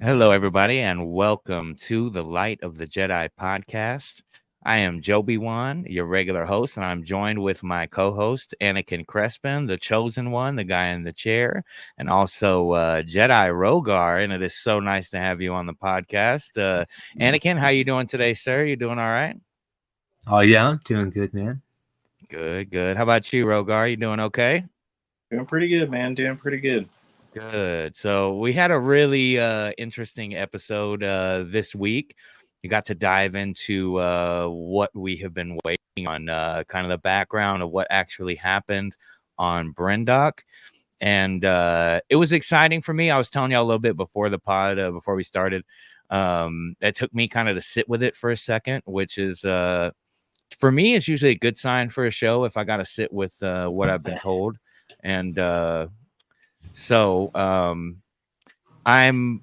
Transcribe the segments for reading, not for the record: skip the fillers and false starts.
Hello, everybody, and welcome to the Light of the Jedi podcast. I am Jo3.b.1, your regular host, and I'm joined with my co-host Anakin Crespin, the chosen one, the guy in the chair, and also Jedi Rogar. And it is so nice to have you on the podcast. Anakin, how you doing today, sir? You doing all right? Oh yeah, I'm doing good, man. Good, good. How about you, Rogar? You doing okay? Doing pretty good, man. Doing pretty good. Good. So we had a really interesting episode this week. You got to dive into what we have been waiting on, kind of the background of what actually happened on Brendock. And it was exciting for me. I was telling y'all a little bit before the pod, before we started. It took me kind of to sit with it for a second, which is for me, it's usually a good sign for a show if I got to sit with what I've been told. And so I'm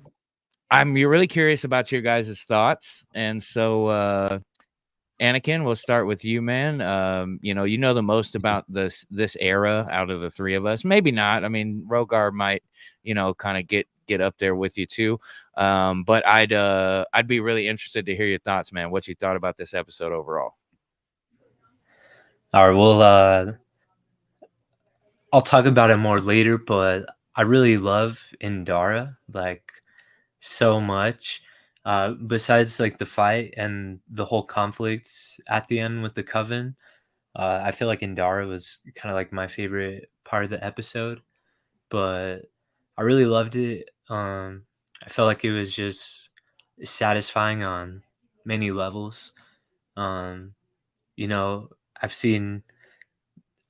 really curious about your guys' thoughts. And so Anakin, we'll start with you, man. You know the most about this era out of the three of us. Maybe not. I mean, Rogar might, kind of get up there with you too. But I'd be really interested to hear your thoughts, man. What you thought about this episode overall. All right, well, I'll talk about it more later, but I really love Indara like so much. Besides like the fight and the whole conflict at the end with the coven, I feel like Indara was kind of like my favorite part of the episode. But I really loved it. I felt like it was just satisfying on many levels. Um, I've seen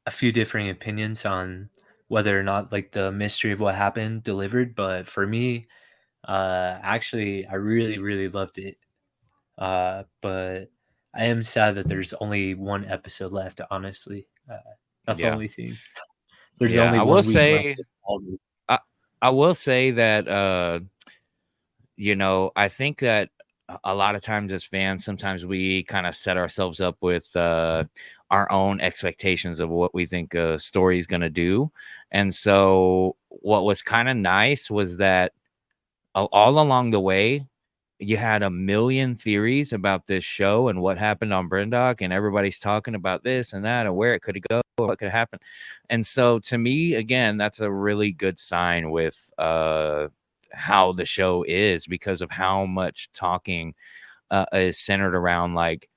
a few differing opinions on whether or not like the mystery of what happened delivered, but for me, actually, I really loved it. But I am sad that there's only one episode left. Honestly, that's the Yeah, only thing. There's yeah. only I will 1 week left. say, I, I will say that I think that a lot of times as fans, sometimes we kind of set ourselves up with our own expectations of what we think a story is going to do. And so, what was kind of nice was that all along the way, you had a million theories about this show and what happened on Brendock, and everybody's talking about this and that and where it could go, what could happen. And so, to me, again, that's a really good sign with how the show is because of how much talking is centered around like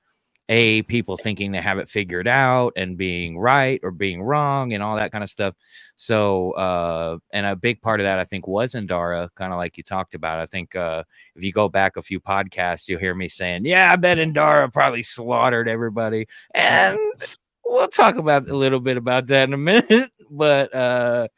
people thinking they have it figured out and being right or being wrong and all that kind of stuff. So and a big part of that I think was Indara, kind of like you talked about. I think if you go back a few podcasts, you'll hear me saying, yeah, I bet Indara probably slaughtered everybody. And we'll talk about a little bit about that in a minute. But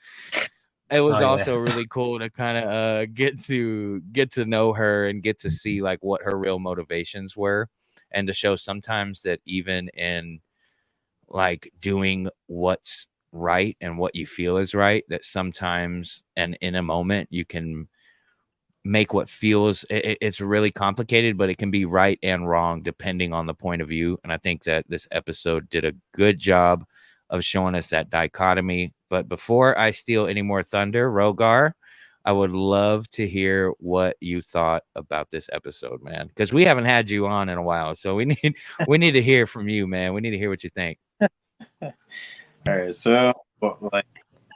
it Oh was yeah. also really cool to kind of get to know her and get to see like what her real motivations were, and to show sometimes that even in like doing what's right and what you feel is right, that sometimes and in a moment you can make what feels it's really complicated, but it can be right and wrong depending on the point of view. And I think that this episode did a good job of showing us that dichotomy. But before I steal any more thunder, Rogar, I would love to hear what you thought about this episode, man, because we haven't had you on in a while, so we need to hear from you, man. We need to hear what you think. All right, so like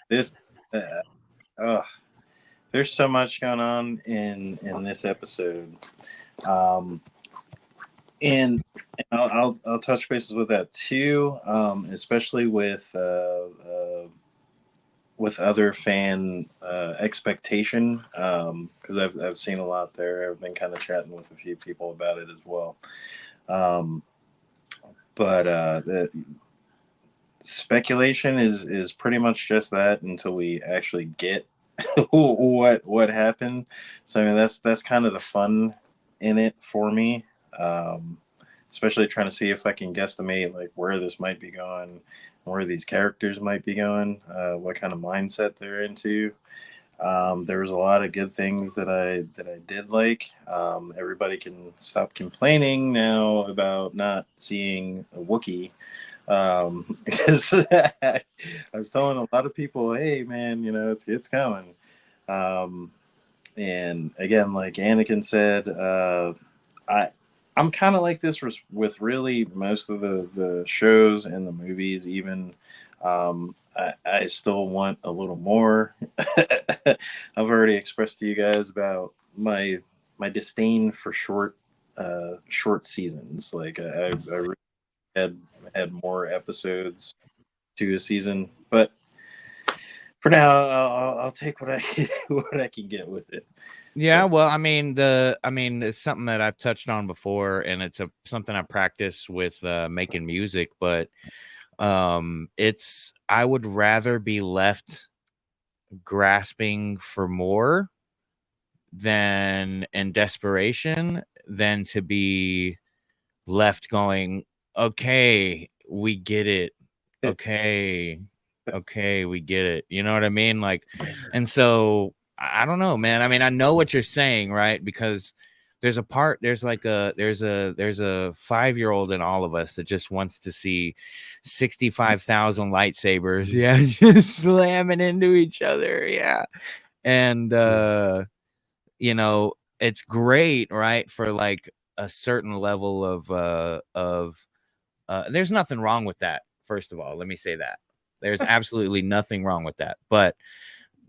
this, uh, oh, there's so much going on in this episode, um, and I'll touch bases with that too, especially with other fan expectation, because I've seen a lot there. I've been kind of chatting with a few people about it as well. Um, but the speculation is pretty much just that until we actually get what happened. So I mean that's kind of the fun in it for me. Um, Especially trying to see if I can guesstimate like where this might be going, where these characters might be going, what kind of mindset they're into. There was a lot of good things that I did like. Everybody can stop complaining now about not seeing a Wookiee, because I was telling a lot of people, hey man, it's coming. Um, And again, like Anakin said, I'm kind of like this with really most of the shows and the movies. Even I still want a little more. I've already expressed to you guys about my disdain for short seasons. Like I really had more episodes to a season, but for now, I'll take what I can, what I can get with it. Yeah, But well, I mean, it's something that I've touched on before, and it's something I practice with making music. But I would rather be left grasping for more than in desperation than to be left going, okay, we get it. Okay. Okay, we get it. You know what I mean? Like, and so I don't know, man. I mean, I know what you're saying, right? Because there's a 5-year-old in all of us that just wants to see 65,000 lightsabers, yeah, just slamming into each other, yeah. And it's great, right, for like a certain level of there's nothing wrong with that. First of all, let me say that there's absolutely nothing wrong with that, but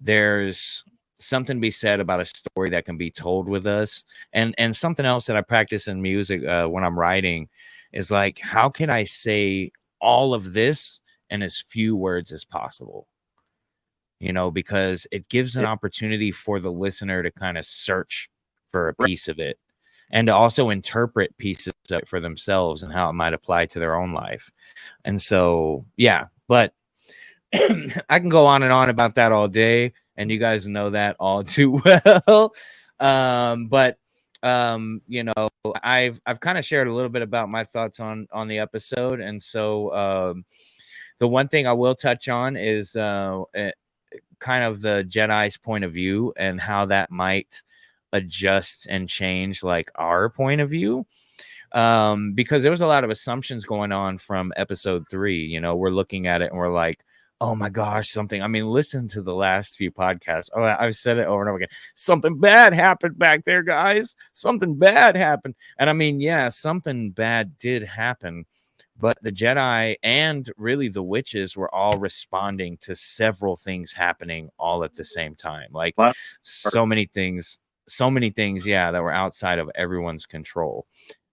there's something to be said about a story that can be told with us. And something else that I practice in music when I'm writing is like, how can I say all of this in as few words as possible? Because it gives an yeah, opportunity for the listener to kind of search for a piece of it and to also interpret pieces of it for themselves and how it might apply to their own life. And so, yeah, but I can go on and on about that all day, and you guys know that all too well. But I've kind of shared a little bit about my thoughts on the episode, and so the one thing I will touch on is kind of the Jedi's point of view and how that might adjust and change like our point of view. Because there was a lot of assumptions going on from episode 3. We're looking at it and we're like, oh my gosh, something. I mean, listen to the last few podcasts. Oh, I've said it over and over again. Something bad happened back there, guys. Something bad happened. And I mean, yeah, something bad did happen. But the Jedi and really the witches were all responding to several things happening all at the same time. Like a lot so many things, yeah, that were outside of everyone's control.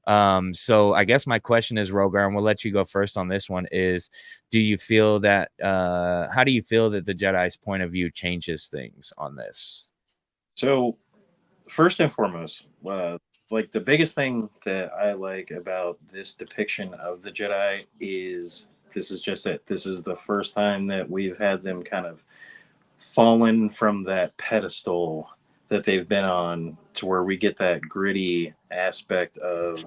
So I guess my question is, Rogar, and we'll let you go first on this one, is do you feel that how do you feel that the Jedi's point of view changes things on this? So first and foremost, like the biggest thing that I like about this depiction of the Jedi is this is just it. This is the first time that we've had them kind of fallen from that pedestal that they've been on to where we get that gritty aspect of,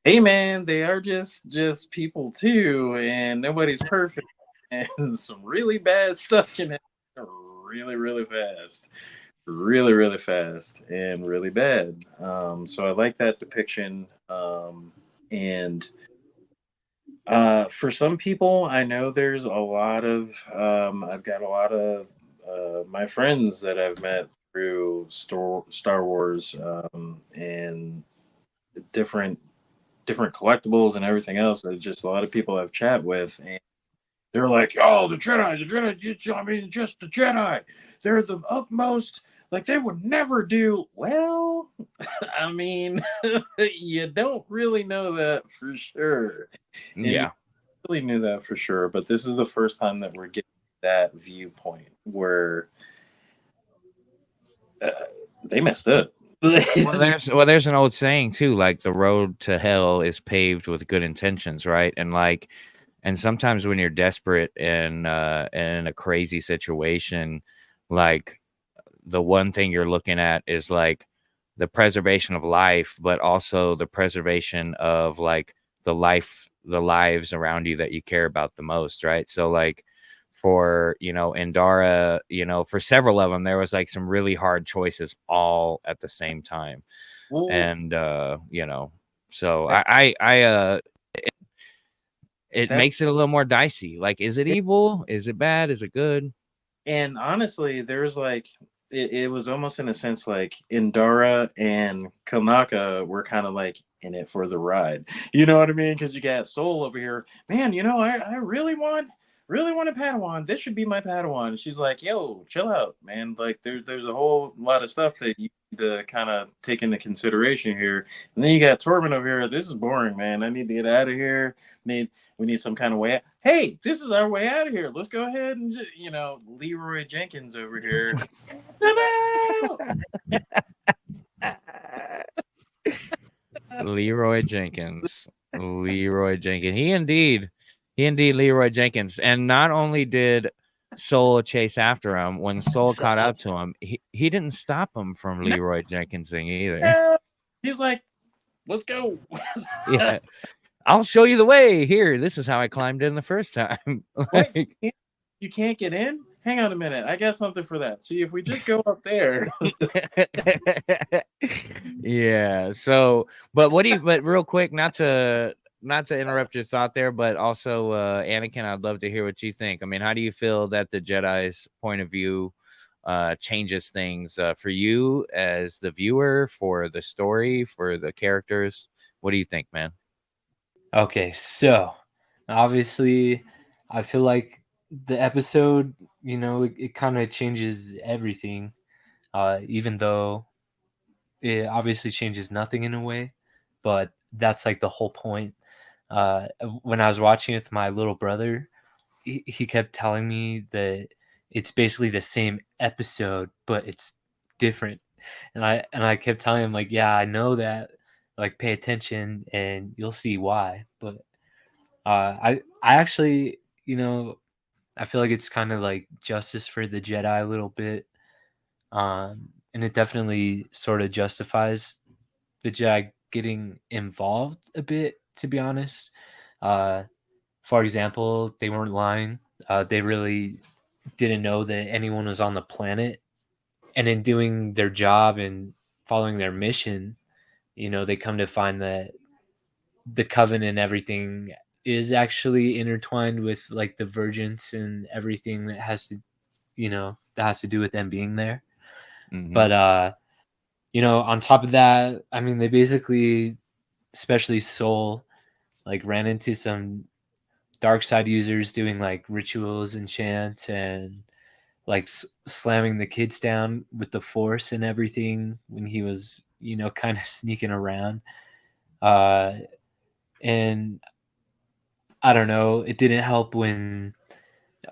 hey man, they are just people too, and nobody's perfect, and some really bad stuff can happen really fast, really fast, and really bad. So I like that depiction. And for some people, I know there's a lot of I've got a lot of my friends that I've met through Star Wars, and different different collectibles and everything else. There's just a lot of people I've chat with, and they're like, "Oh, I mean, just the Jedi. They're the utmost. Like they would never do well." I mean, you don't really know that for sure, and you Yeah. really knew that for sure. But this is the first time that we're getting that viewpoint where uh, they messed up. There's an old saying too, like the road to hell is paved with good intentions, right? And sometimes when you're desperate and in a crazy situation, like the one thing you're looking at is like the preservation of life, but also the preservation of like the lives around you that you care about the most, right? So like for Indara, for several of them, there was like some really hard choices all at the same time. Well, And so it that's makes it a little more dicey. Like, is it it. evil? Is it bad? Is it good? And honestly, there's like it was almost in a sense like Indara and Kanaka were kind of like in it for the ride. You know what I mean? Because you got Soul over here, man. I really want a Padawan. This should be my Padawan. And she's like, yo, chill out, man. Like there's a whole lot of stuff that you need to kind of take into consideration here. And then you got Torben over here. This is boring, man. I need to get out of here. We need some kind of way out. Hey, this is our way out of here. Let's go ahead and just, Leroy Jenkins over here. Leroy Jenkins. Leroy Jenkins. He indeed Leroy Jenkins. And not only did Soul chase after him, when Soul caught up to him, he didn't stop him from Leroy Jenkinsing either. He's like, let's go. Yeah. I'll show you the way. Here, this is how I climbed in the first time. Wait, you can't get in? Hang on a minute. I got something for that. See, if we just go up there. Yeah. So, but real quick, not to interrupt your thought there, but also, Anakin, I'd love to hear what you think. I mean, how do you feel that the Jedi's point of view changes things for you as the viewer, for the story, for the characters? What do you think, man? Okay, so obviously, I feel like the episode, it kind of changes everything, even though it obviously changes nothing in a way, but that's like the whole point. When I was watching it with my little brother, he kept telling me that it's basically the same episode, but it's different. And I kept telling him, like, yeah, I know that, like, pay attention and you'll see why. But I actually, I feel like it's kind of like justice for the Jedi a little bit. And it definitely sort of justifies the Jedi getting involved a bit, to be honest. Uh, for example, they weren't lying. They really didn't know that anyone was on the planet. And in doing their job and following their mission, they come to find that the coven and everything is actually intertwined with like the Virgins and everything that has to, that has to do with them being there. Mm-hmm. But, on top of that, I mean, they basically, especially Soul, like ran into some dark side users doing like rituals and chants and like slamming the kids down with the Force and everything when he was, kind of sneaking around. And I don't know, it didn't help when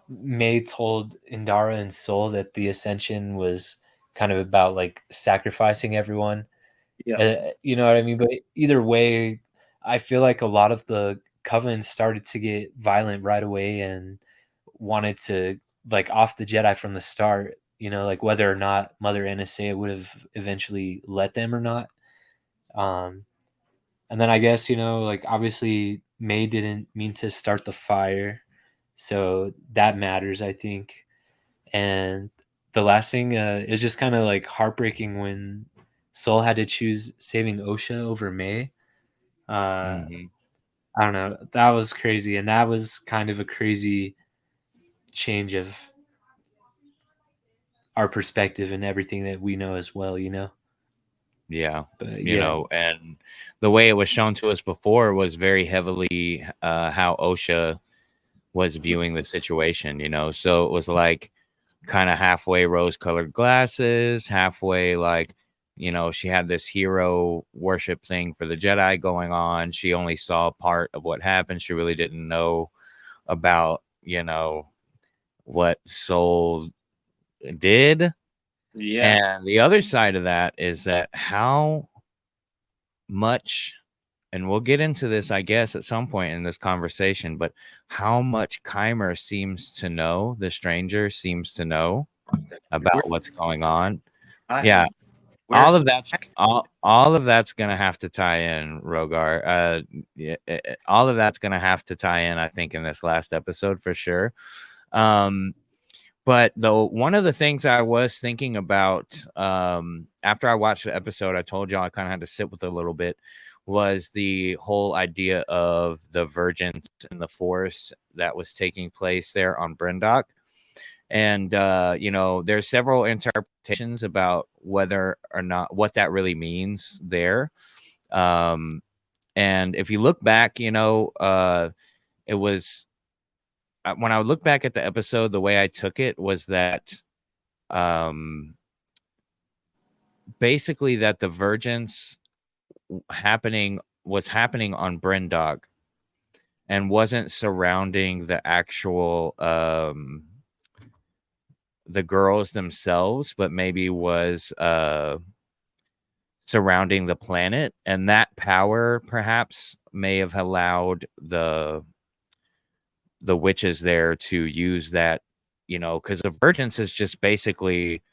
May told Indara and Soul that the Ascension was kind of about like sacrificing everyone. Yeah. You know what I mean? But either way, I feel like a lot of the Coven started to get violent right away and wanted to like off the Jedi from the start. Like whether or not Mother Anastasia would have eventually let them or not. And then I guess, like obviously May didn't mean to start the fire. So that matters, I think. And the last thing is just kind of like heartbreaking when Soul had to choose saving Osha over May. Mm-hmm. I don't know. That was crazy. And that was kind of a crazy change of our perspective and everything that we know as well, Yeah. But And the way it was shown to us before was very heavily how Osha was viewing the situation, so it was like kind of halfway rose colored glasses, halfway like, she had this hero worship thing for the Jedi going on. She only saw part of what happened. She really didn't know about, what Soul did. Yeah. And the other side of that is that how much, and we'll get into this, I guess, at some point in this conversation, but how much Keimer seems to know, the stranger seems to know about what's going on. Yeah. All of that's gonna have to tie in, Rogar. All of that's gonna have to tie in, I think, in this last episode for sure. But though, one of the things I was thinking about after I watched the episode, I told y'all I kind of had to sit with it a little bit, was the whole idea of the Virgins and the Force that was taking place there on Brindok. And there's several interpretations about whether or not what that really means there. And if you look back, it was when I look back at the episode, the way I took it was that um, basically that the Virgins was happening on Brendog and wasn't surrounding the actual the girls themselves, but maybe was surrounding the planet, and that power perhaps may have allowed the witches there to use that, because the Virgins is just basically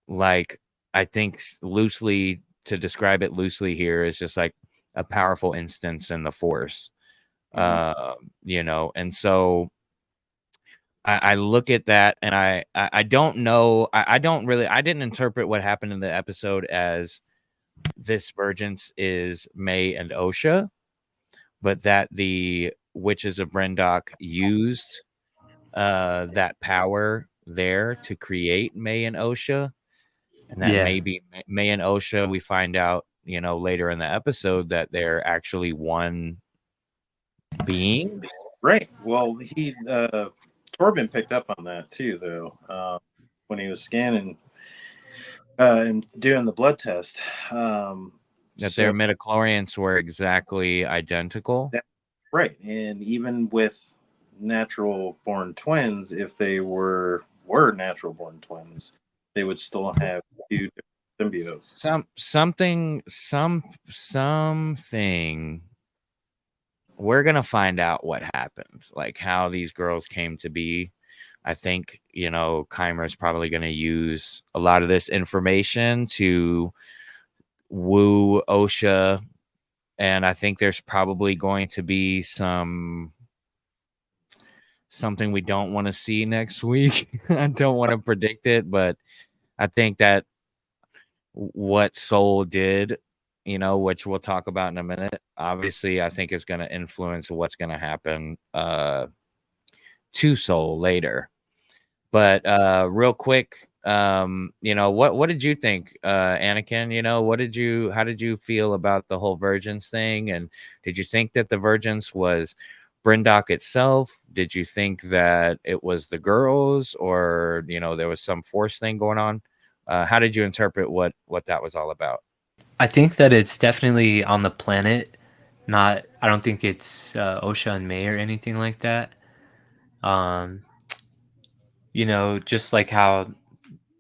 like, I think loosely, to describe it loosely here, is just like a powerful instance in the Force. And so I look at that and I don't know. I don't really, I didn't interpret what happened in the episode as this Virgins is May and Osha, but that the witches of Brendok used that power there to create May and Osha. And that Yeah. maybe May and Osha, we find out, later in the episode that they're actually one being. Right. Well, Torben picked up on that too, though, when he was scanning and doing the blood test. That their midichlorians were exactly identical. Right. And even with natural born twins, if they were natural born twins, they would still have two different symbiotes. Something. We're gonna find out what happened, like how these girls came to be. I think, Keimer's probably going to use a lot of this information to woo Osha. And I think there's probably going to be something we don't want to see next week. I don't want to predict it, but I think that what Soul did, which we'll talk about in a minute, obviously I think is going to influence what's going to happen to Soul later. But real quick, what did you think, Anakin? How did you feel about the whole Virgins thing? And did you think that the Virgins was Brendok itself? Did you think that it was the girls, or there was some Force thing going on? How did you interpret what that was all about? I think that it's definitely on the planet. I don't think it's Osha and May or anything like that. Just like how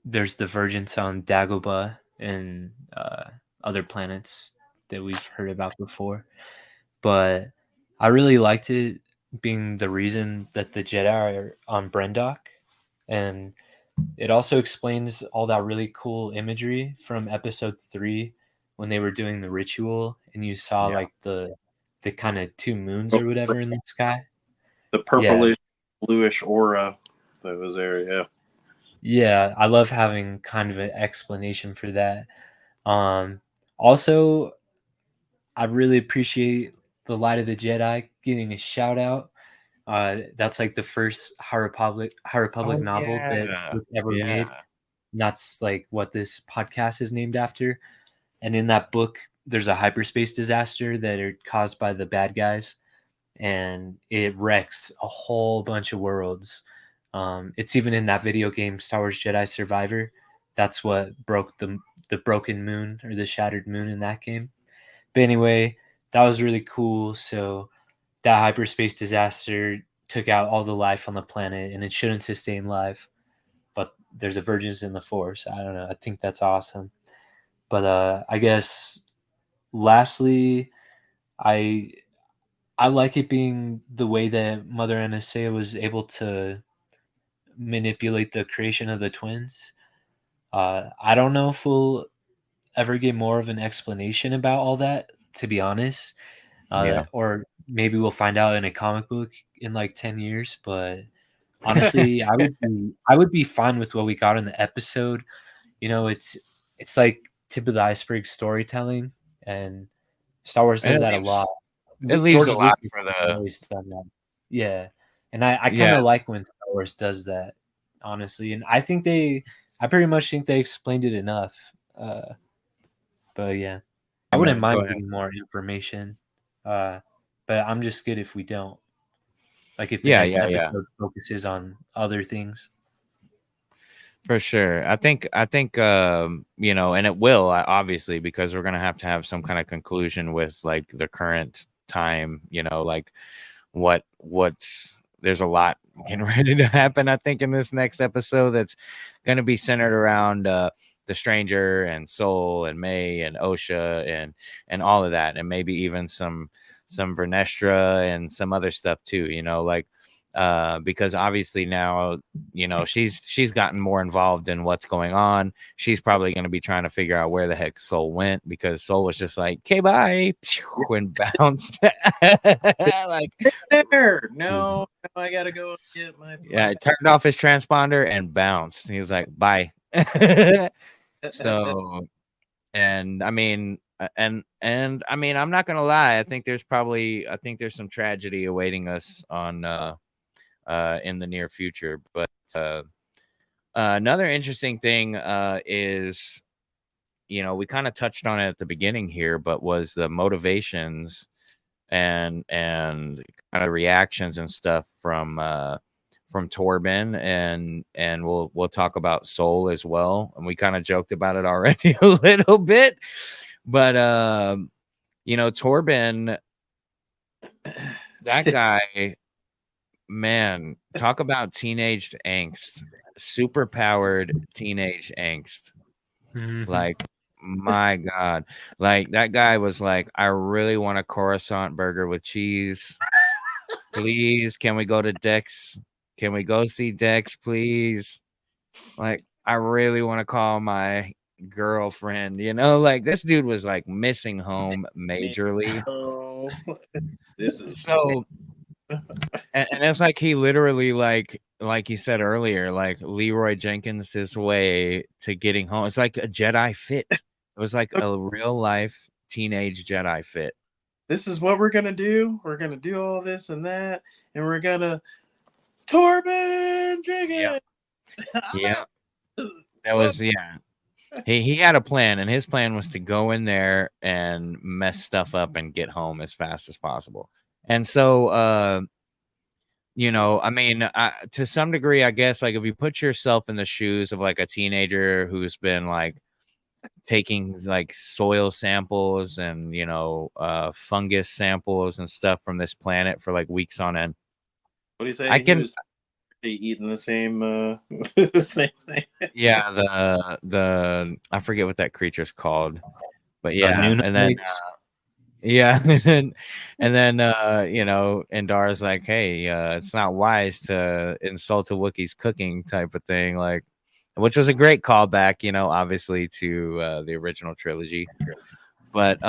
there's divergence on Dagobah and other planets that we've heard about before. But I really liked it being the reason that the Jedi are on Brendok. And it also explains all that really cool imagery from episode 3 when they were doing the ritual and you saw like the kind of two moons or whatever in the sky. The purplish, bluish aura that was there, yeah. Yeah, I love having kind of an explanation for that. Also, I really appreciate the Light of the Jedi getting a shout out. That's like the first High Republic novel that was ever made. And that's like what this podcast is named after. And in that book, there's a hyperspace disaster that are caused by the bad guys, and it wrecks a whole bunch of worlds. It's even in that video game Star Wars Jedi Survivor. That's what broke the broken moon or the shattered moon in that game. But anyway, that was really cool. So that hyperspace disaster took out all the life on the planet, and it shouldn't sustain life. But there's a Virgins in the Force. I don't know. I think that's awesome. But I guess lastly, I like it being the way that Mother Anastasia was able to manipulate the creation of the twins. I don't know if we'll ever get more of an explanation about all that, to be honest. Or maybe we'll find out in a comic book in like 10 years. But honestly, I would be fine with what we got in the episode. It's like tip of the iceberg storytelling, and Star Wars does that a lot. It leaves George a lot Lucas for has the always done that. Yeah, and I kind of like when Star Wars does that. honestly, and I pretty much think they explained it enough. But yeah, I wouldn't Go mind ahead. getting more information. But I'm just good if we don't. Like if the Yeah, next yeah, yeah. episode focuses on other things. For sure. I think you know, and it will obviously, because we're gonna to have some kind of conclusion with like the current time, you know, like what's there's a lot getting ready to happen, I think, in this next episode that's gonna be centered around the stranger and Soul and May and Osha and all of that, and maybe even some Vernestra and some other stuff too, you know, like because obviously now, you know, she's gotten more involved in what's going on. She's probably going to be trying to figure out where the heck Soul went, because Soul was just like, okay, bye, and bounced. Like, There, no, I gotta go get my. yeah, it turned off his transponder and bounced. He was like, bye. So, and I mean, and I mean, I'm not gonna lie. I think there's some tragedy awaiting us on in the near future. But another interesting thing is, you know, we kind of touched on it at the beginning here, but was the motivations and kind of reactions and stuff from Torben, and we'll talk about Soul as well. And we kind of joked about it already a little bit, but you know, Torben, that guy, man, talk about teenage angst, super powered teenage angst. Like, my God, like that guy was like, I really want a Coruscant burger with cheese. Please, can we go to Dex? Can we go see Dex, please? Like, I really want to call my girlfriend, you know, like this dude was like missing home majorly. Oh, this is So, and it's like he literally, like you said earlier, like Leroy Jenkins his way to getting home. It's like a Jedi fit. It was like a real life teenage Jedi fit. this is what we're gonna do. We're gonna do all this and that, and we're gonna Torben Yeah. Jenkins. Yeah. That was, yeah. He had a plan, and his plan was to go in there and mess stuff up and get home as fast as possible. And so, you know, I mean, to some degree, I guess, like if you put yourself in the shoes of like a teenager who's been like taking like soil samples and, you know, fungus samples and stuff from this planet for like weeks on end, What do you I say? He can, was eating the same the same thing. yeah, the I forget what that creature's called, but yeah, Nuna and then mix. yeah, and then you know, Indara's like, hey, it's not wise to insult a Wookiee's cooking type of thing, like, which was a great callback, you know, obviously to the original trilogy. But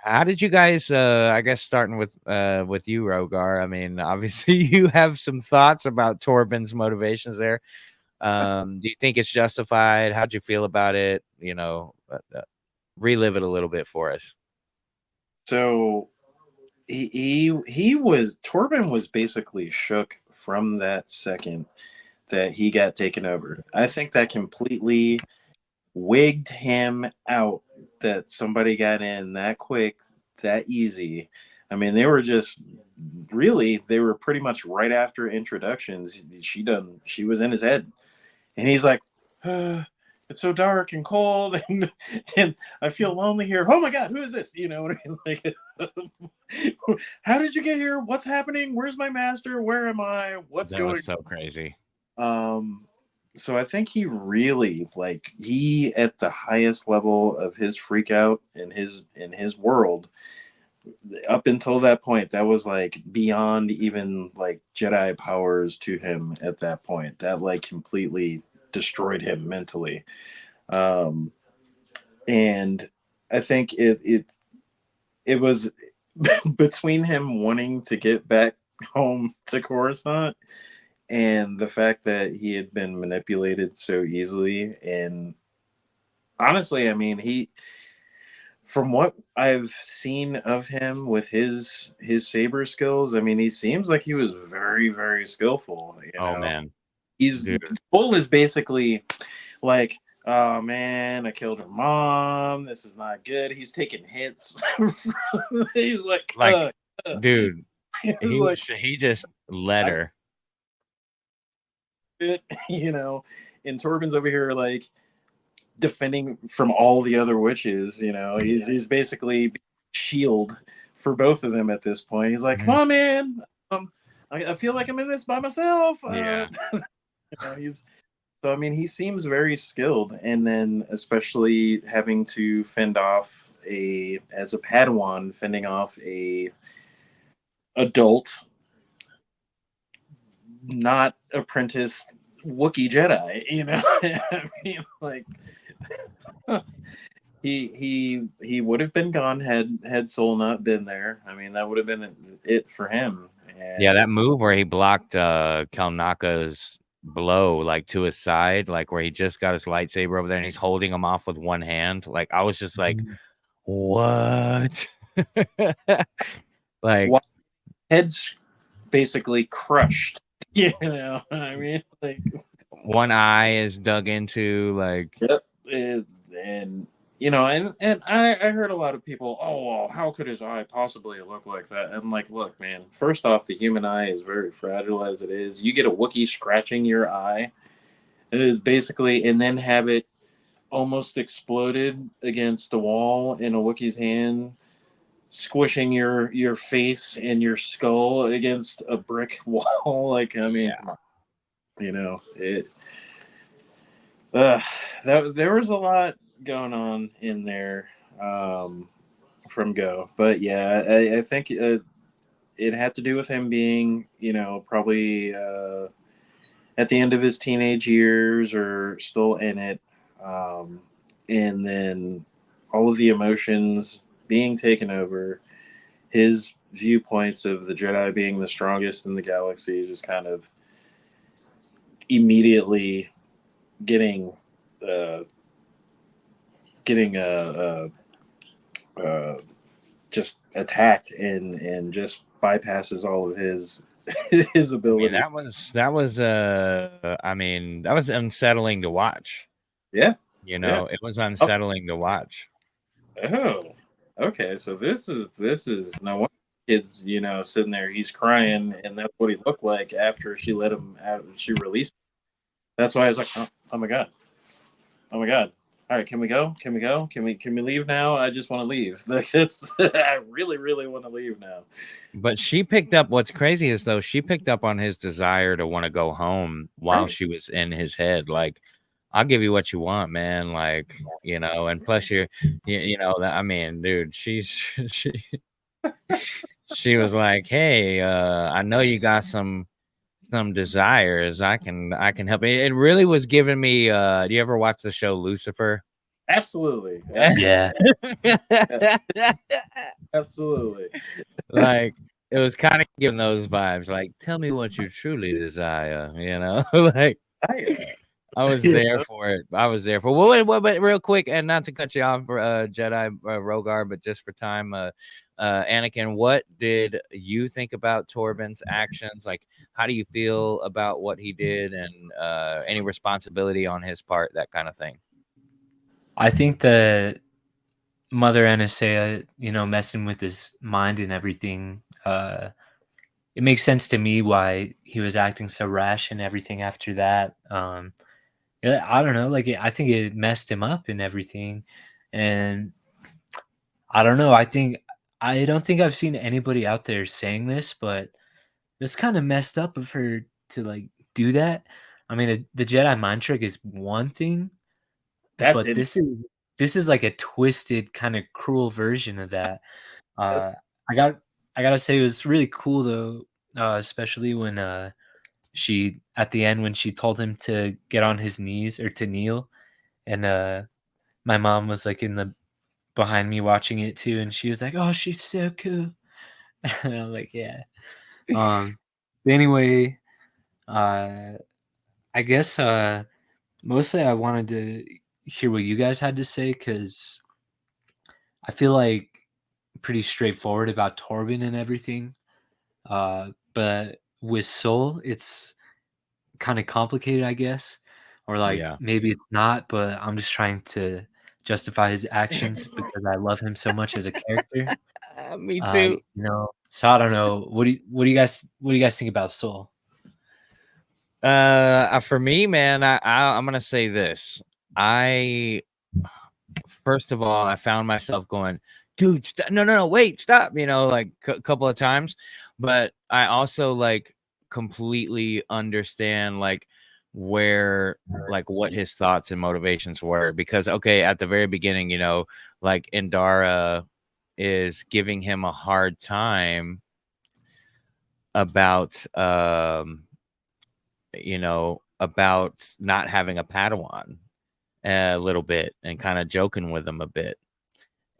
how did you guys I guess starting with you, Rogar? I mean, obviously you have some thoughts about Torben's motivations there. Do you think it's justified? How'd you feel about it? You know, relive it a little bit for us. So he was Torben was basically shook from that second that he got taken over. I think that completely wigged him out that somebody got in that quick, that easy. I mean, they were pretty much right after introductions. She was in his head, and he's like, it's so dark and cold, and I feel lonely here. Oh my God, who is this? You know what I mean? Like, how did you get here? What's happening? Where's my master? Where am I? What's That going? was so crazy. So I think he really he at the highest level of his freak out in his world up until that point, that was like beyond even like Jedi powers to him at that point. That like completely destroyed him mentally. Um, and I think it was between him wanting to get back home to Coruscant and the fact that he had been manipulated so easily. And honestly, I mean, from what I've seen of him with his saber skills, I mean, he seems like he was very, very skillful. You Oh know, man. Dude. Bull is basically like, oh man, I killed her mom. This is not good. He's taking hits. He's like, dude, he's like, he just let her. You know, and Torben's over here like defending from all the other witches. You know, he's basically shield for both of them at this point. He's like, come on, man. I feel like I'm in this by myself. Yeah. You know, so I mean, he seems very skilled, and then especially having to fend off as a Padawan, fending off a adult, not apprentice Wookiee Jedi. You know, I mean, like he would have been gone had Soul not been there. I mean, that would have been it for him. And Yeah, that move where he blocked Kalnaka's blow like to his side, like where he just got his lightsaber over there and he's holding him off with one hand. Like I was just like, what? Like head's basically crushed. You know, I mean, like one eye is dug into, like yep, and you know, and I heard a lot of people, oh, well, how could his eye possibly look like that? I'm like, look, man, first off, the human eye is very fragile as it is. You get a Wookiee scratching your eye, it is basically, and then have it almost exploded against a wall in a Wookiee's hand, squishing your face and your skull against a brick wall. Like, I mean, come on. You know, there was a lot going on in there from Go, but yeah, I think it had to do with him being, you know, probably at the end of his teenage years or still in it, and then all of the emotions being taken over, his viewpoints of the Jedi being the strongest in the galaxy just kind of immediately getting just attacked and just bypasses all of his his ability. that was I mean, that was unsettling to watch. Yeah. You know, it was Oh, unsettling to watch. oh, okay. So this is no wonder kid's, you know, sitting there, he's crying, and that's what he looked like after she let him out. She released him. That's why I was like, oh my god, oh my god. All right, can we go? Can we go? Can we leave now? I just want to leave. That's I really want to leave now. But she picked up, what's crazy is though, she picked up on his desire to want to go home while Right. she was in his head. Like, I'll give you what you want, man. Like, you know, and plus you know, that, I mean, dude, she was like, hey, I know you got some desires. I can help. It really was giving me, do you ever watch the show Lucifer? Absolutely. Yeah. Absolutely. Like, it was kind of giving those vibes. Like, tell me what you truly desire, you know? Like, I was there for it. I was there for what, but real quick, and not to cut you off for Jedi Rogar, but just for time, Anakin, what did you think about Torben's actions? Like, how do you feel about what he did, and any responsibility on his part, that kind of thing? I think that Mother Anastasia, you know, messing with his mind and everything, it makes sense to me why he was acting so rash and everything after that. Yeah, I don't know, like I think it messed him up and everything, and I don't know. I don't think I've seen anybody out there saying this, but it's kind of messed up of her to like do that. I mean, the Jedi mind trick is one thing, That's but it. this is like a twisted kind of cruel version of that. Uh, I got I gotta say it was really cool though, especially when she at the end when she told him to get on his knees or to kneel, and my mom was like in the behind me watching it too, and she was like, "Oh, she's so cool," and I'm like, "Yeah." But anyway, uh, I guess mostly I wanted to hear what you guys had to say because I feel like pretty straightforward about Torben and everything. But with Soul, it's kind of complicated, I guess, or like Yeah. maybe it's not, but I'm just trying to justify his actions because I love him so much as a character. Me too. So I don't know. What do you guys think about Soul? For me, man, I'm gonna say this. I First of all, I found myself going, dude, no, wait, stop, like a couple of times. But I also like completely understand like where, like what his thoughts and motivations were. Because, okay, at the very beginning, like Indara is giving him a hard time about, about not having a Padawan a little bit and kind of joking with him a bit.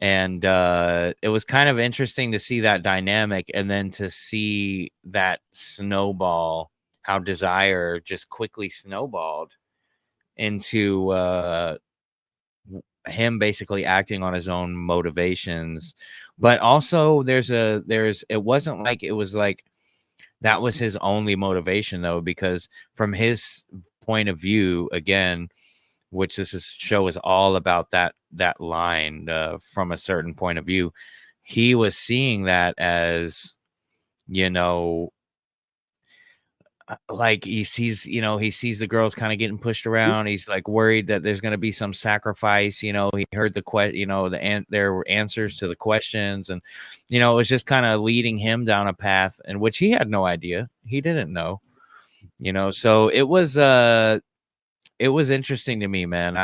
And it was kind of interesting to see that dynamic and then to see that snowball, how desire just quickly snowballed into him basically acting on his own motivations. But also it wasn't like it was like that was his only motivation though, because from his point of view, again, which show is all about that line from a certain point of view. He was seeing that as, you know, like he sees the girls kind of getting pushed around. He's like worried that there's going to be some sacrifice. He heard there were answers to the questions, and it was just kind of leading him down a path in which he had no idea. He didn't know. So it was interesting to me, man.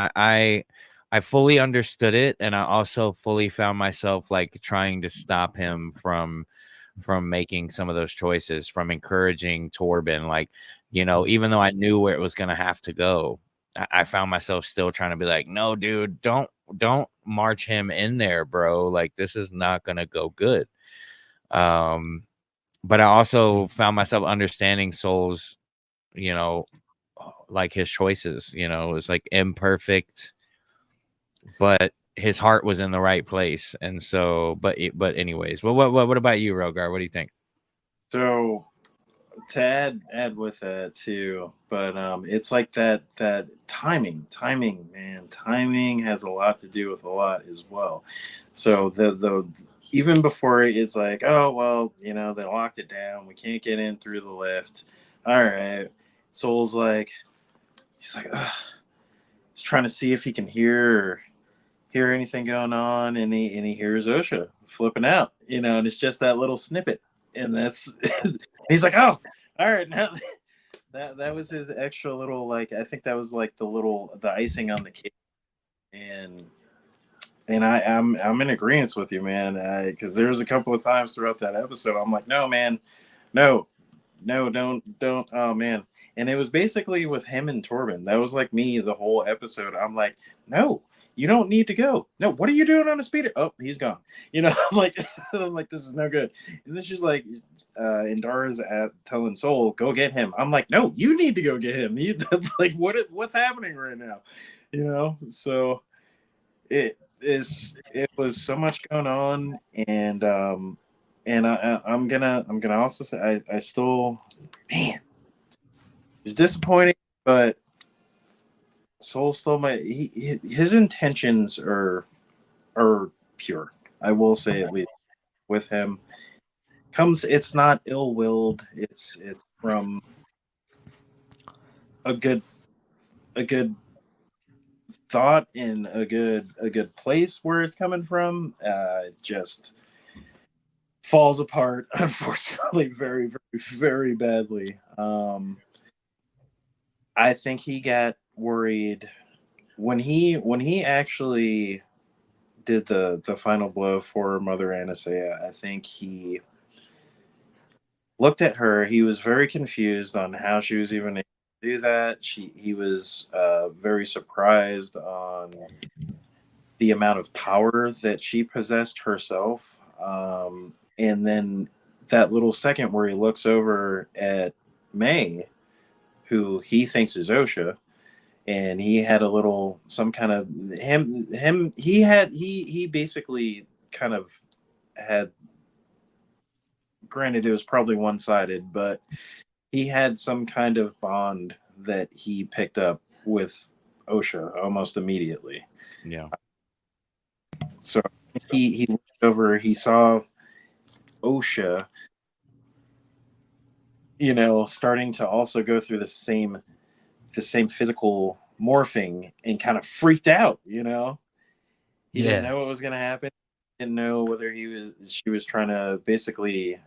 I fully understood it, and I also fully found myself like trying to stop him from making some of those choices, from encouraging Torben. Like, even though I knew where it was gonna have to go, I found myself still trying to be like, no, dude, don't march him in there, bro. Like, this is not gonna go good. But I also found myself understanding Soul's, you know, like his choices, it was like imperfect, but his heart was in the right place. And so, but anyways, well, what about you, Rogar? What do you think? So to add with that too, but it's like that timing, man. Timing has a lot to do with a lot as well. So the even before it's like, oh well, they locked it down, we can't get in through the lift. All right, Soul's like, he's like, ugh. He's trying to see if he can hear anything going on, and he hears Osha flipping out, and it's just that little snippet, and that's he's like, oh, all right, now that was his extra little, like, I think that was like the icing on the cake. And I'm in agreement with you, man, because there was a couple of times throughout that episode I'm like, no, man, no, no, don't, oh man. And it was basically with him and Torben. That was like me the whole episode. I'm like, no, you don't need to go. No, what are you doing on a speeder? Oh, he's gone. I'm like, I'm like, this is no good. And then she's like, Indara's telling Soul, go get him. I'm like, no, you need to go get him. Like, what's happening right now? So it was so much going on, and I'm gonna also say I still, man, it was disappointing, but Soul still his intentions are pure. I will say, at least with him, it's not ill-willed. It's from a good thought in a good place where it's coming from. It just falls apart, unfortunately, very, very, very badly. I think he got worried when he actually did the final blow for Mother Anastasia. I think he looked at her. He was very confused on how she was even able to do that. He was very surprised on the amount of power that she possessed herself. And then that little second where he looks over at May, who he thinks is Osha, and he had a little some kind of him he basically kind of had, granted it was probably one-sided, but he had some kind of bond that he picked up with Osha almost immediately. Yeah. So he looked over, he saw Osha, starting to also go through the same physical morphing, and kind of freaked out. He didn't know what was going to happen. Didn't know whether she was trying to basically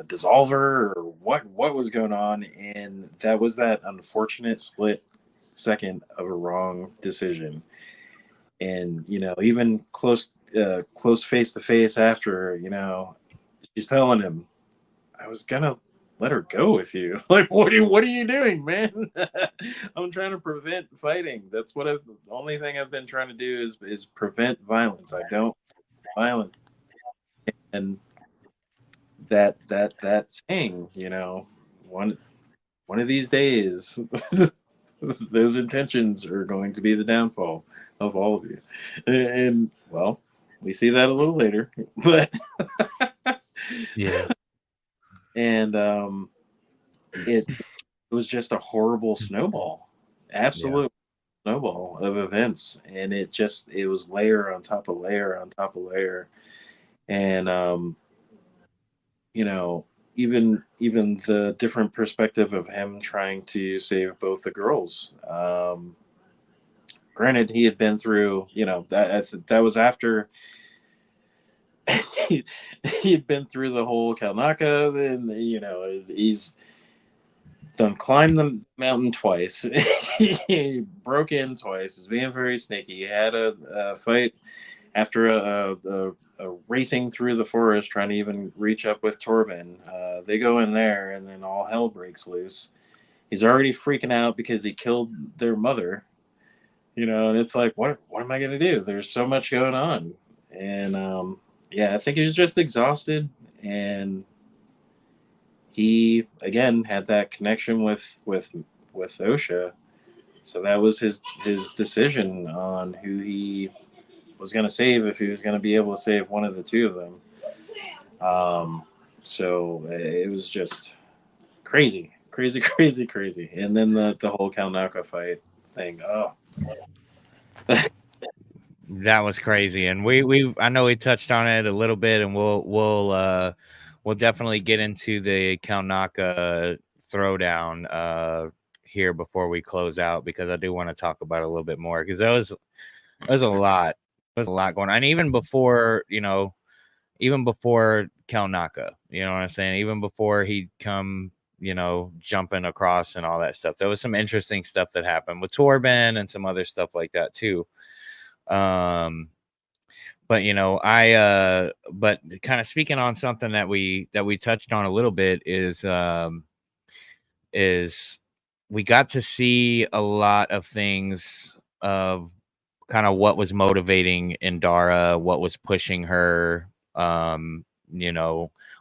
dissolve her, or what was going on. And that was that unfortunate split second of a wrong decision. And even close face to face after, she's telling him, I was gonna let her go with you. Like, what are you doing, man? I'm trying to prevent fighting. That's the only thing I've been trying to do is prevent violence. I don't violence. And that saying, one of these days, those intentions are going to be the downfall of all of you. And well, we see that a little later, but Yeah. and it was just a horrible snowball, absolute snowball of events, and it was layer on top of layer on top of layer. And even the different perspective of him trying to save both the girls. Granted, he had been through, that was after he had been through the whole Kalnaka. Then he's done climbed the mountain twice. He broke in twice. He's being very sneaky. He had a fight after a racing through the forest, trying to even reach up with Torben. They go in there, and then all hell breaks loose. He's already freaking out because he killed their mother. And it's like, what am I going to do? There's so much going on. And I think he was just exhausted, and he again had that connection with Osha. So that was his decision on who he was going to save, if he was going to be able to save one of the two of them. So it was just crazy. And then the whole Kalnaka fight thing. Oh, That was crazy. And I know we touched on it a little bit, and we'll definitely get into the Kalnaka throwdown here before we close out, because I do want to talk about it a little bit more, because there was a lot. There's a lot going on. And even before Kalnaka, you know what I'm saying? Even before he'd come, jumping across and all that stuff, there was some interesting stuff that happened with Torben and some other stuff like that too. But but kind of speaking on something that we touched on a little bit is we got to see a lot of things of kind of what was motivating Indara, what was pushing her,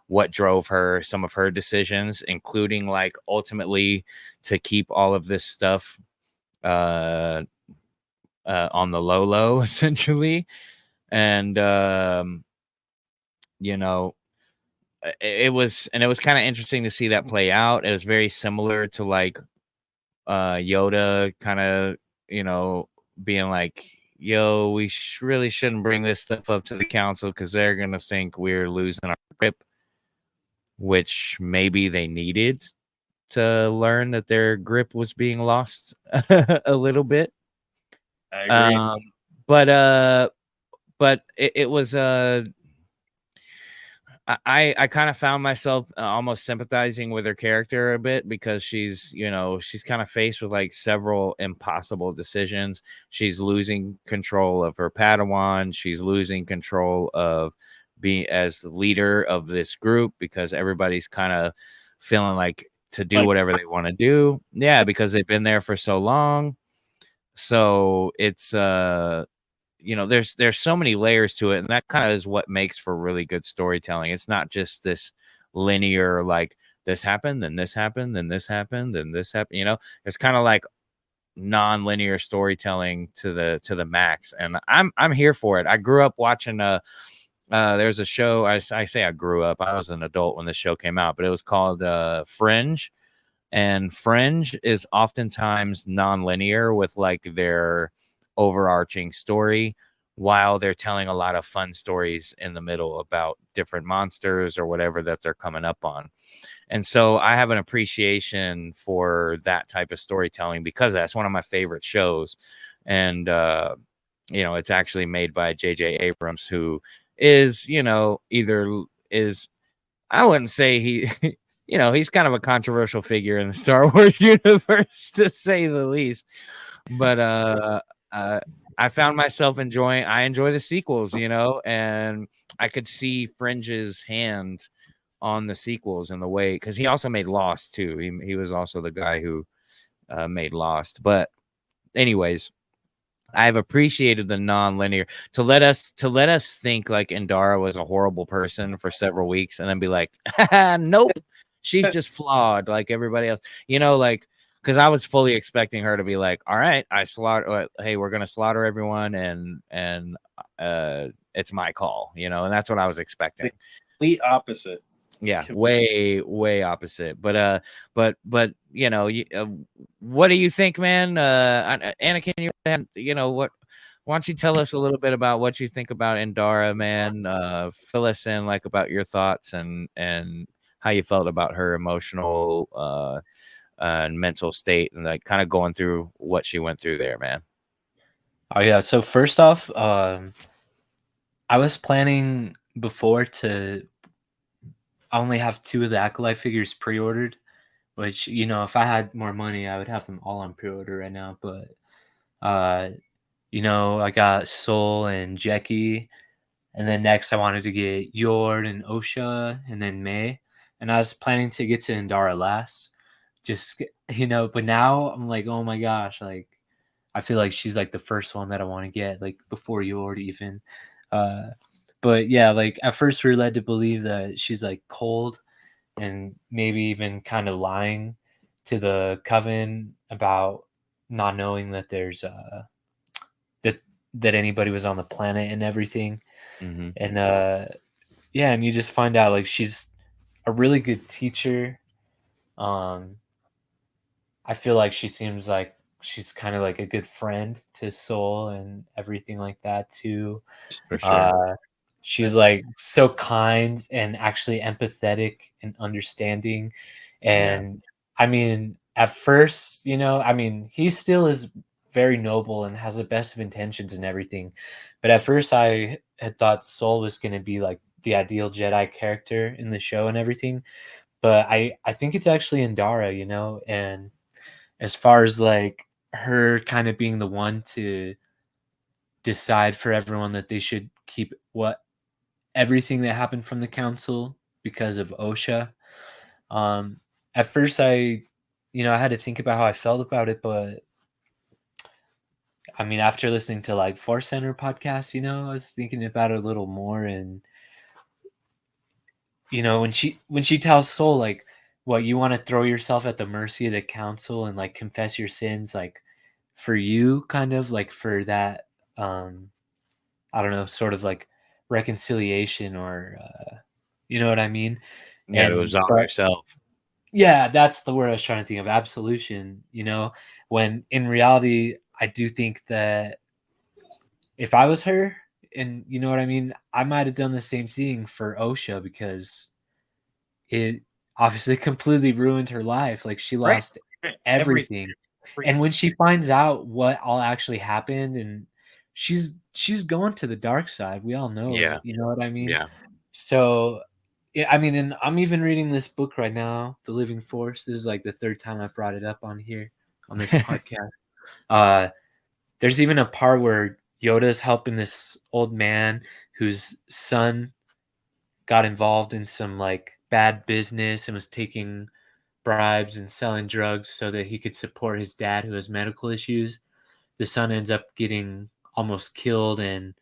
what drove her, some of her decisions, including like ultimately to keep all of this stuff on the low, essentially. And it was kind of interesting to see that play out. It was very similar to like Yoda kind of, being like, yo, we really shouldn't bring this stuff up to the council because they're going to think we're losing our grip, which maybe they needed to learn that their grip was being lost a little bit. I agree. But it was I kind of found myself almost sympathizing with her character a bit, because she's kind of faced with like several impossible decisions. She's losing control of her Padawan. She's losing control of being as the leader of this group, because everybody's kind of feeling like to do whatever they want to do. Yeah, because they've been there for so long. So it's there's so many layers to it, and that kind of is what makes for really good storytelling. It's not just this linear, like this happened, then this happened, then this happened, then this happened. It's kind of like non-linear storytelling to the max, and I'm here for it. I grew up watching there's a show. I say I grew up. I was an adult when this show came out, but it was called Fringe. And Fringe is oftentimes non-linear with like their overarching story, while they're telling a lot of fun stories in the middle about different monsters or whatever that they're coming up on. And so I have an appreciation for that type of storytelling because that's one of my favorite shows. And it's actually made by J.J. Abrams, who is, I wouldn't say he he's kind of a controversial figure in the Star Wars universe, to say the least. But I found myself I enjoy the sequels, and I could see Fringe's hand on the sequels in the way, because he also made Lost too. He was also the guy who made Lost. But anyways, I've appreciated the non-linear to let us think like Indara was a horrible person for several weeks, and then be like, nope, she's just flawed like everybody else. Like, because I was fully expecting her to be like, all right, hey, we're gonna slaughter everyone, and it's my call, and that's what I was expecting. The opposite. Yeah, way opposite. But what do you think, man? Anakin, what? Why don't you tell us a little bit about what you think about Indara, man? Fill us in like about your thoughts and how you felt about her emotional and mental state, and like kind of going through what she went through there, man. Oh yeah. So first off, I was planning before to only have 2 of the Acolyte figures pre-ordered, which, if I had more money, I would have them all on pre-order right now. But, I got Soul and Jackie, and then next I wanted to get Yord and Osha, and then May. And I was planning to get to Indara last, but now I'm like, oh my gosh, like, I feel like she's like the first one that I want to get, like before Yord even. But yeah, like at first we were led to believe that she's like cold and maybe even kind of lying to the Coven about not knowing that there's that anybody was on the planet and everything. Mm-hmm. And yeah, and you just find out like she's a really good teacher. I feel like she seems like she's kind of like a good friend to Soul and everything like that too. For sure. She's like so kind and actually empathetic and understanding. And I mean, at first, he still is very noble and has the best of intentions and everything. But at first, I had thought Soul was going to be like the ideal Jedi character in the show and everything. But I think it's actually Indara, and as far as like her kind of being the one to decide for everyone that they should keep everything that happened from the council because of Osha. At first I had to think about how I felt about it, but I mean, after listening to like Force Center podcast, I was thinking about it a little more. And when she tells Soul like, what, you want to throw yourself at the mercy of the council and like confess your sins, like for you, kind of like for that I don't know, sort of like reconciliation, or you know what I mean? Yeah, to absolve yourself. Yeah, that's the word I was trying to think of, absolution, when in reality, I do think that if I was her, and you know what I mean, I might have done the same thing for Osha, because it obviously completely ruined her life. Like, she lost everything. And when she finds out what all actually happened, and she's going to the dark side, we all know it, you know what I mean? Yeah. So yeah, I mean, and I'm even reading this book right now, The Living Force. This is like the 3rd time I've brought it up on here on this podcast. There's even a part where Yoda's helping this old man whose son got involved in some like bad business and was taking bribes and selling drugs so that he could support his dad who has medical issues. The son ends up getting almost killed, and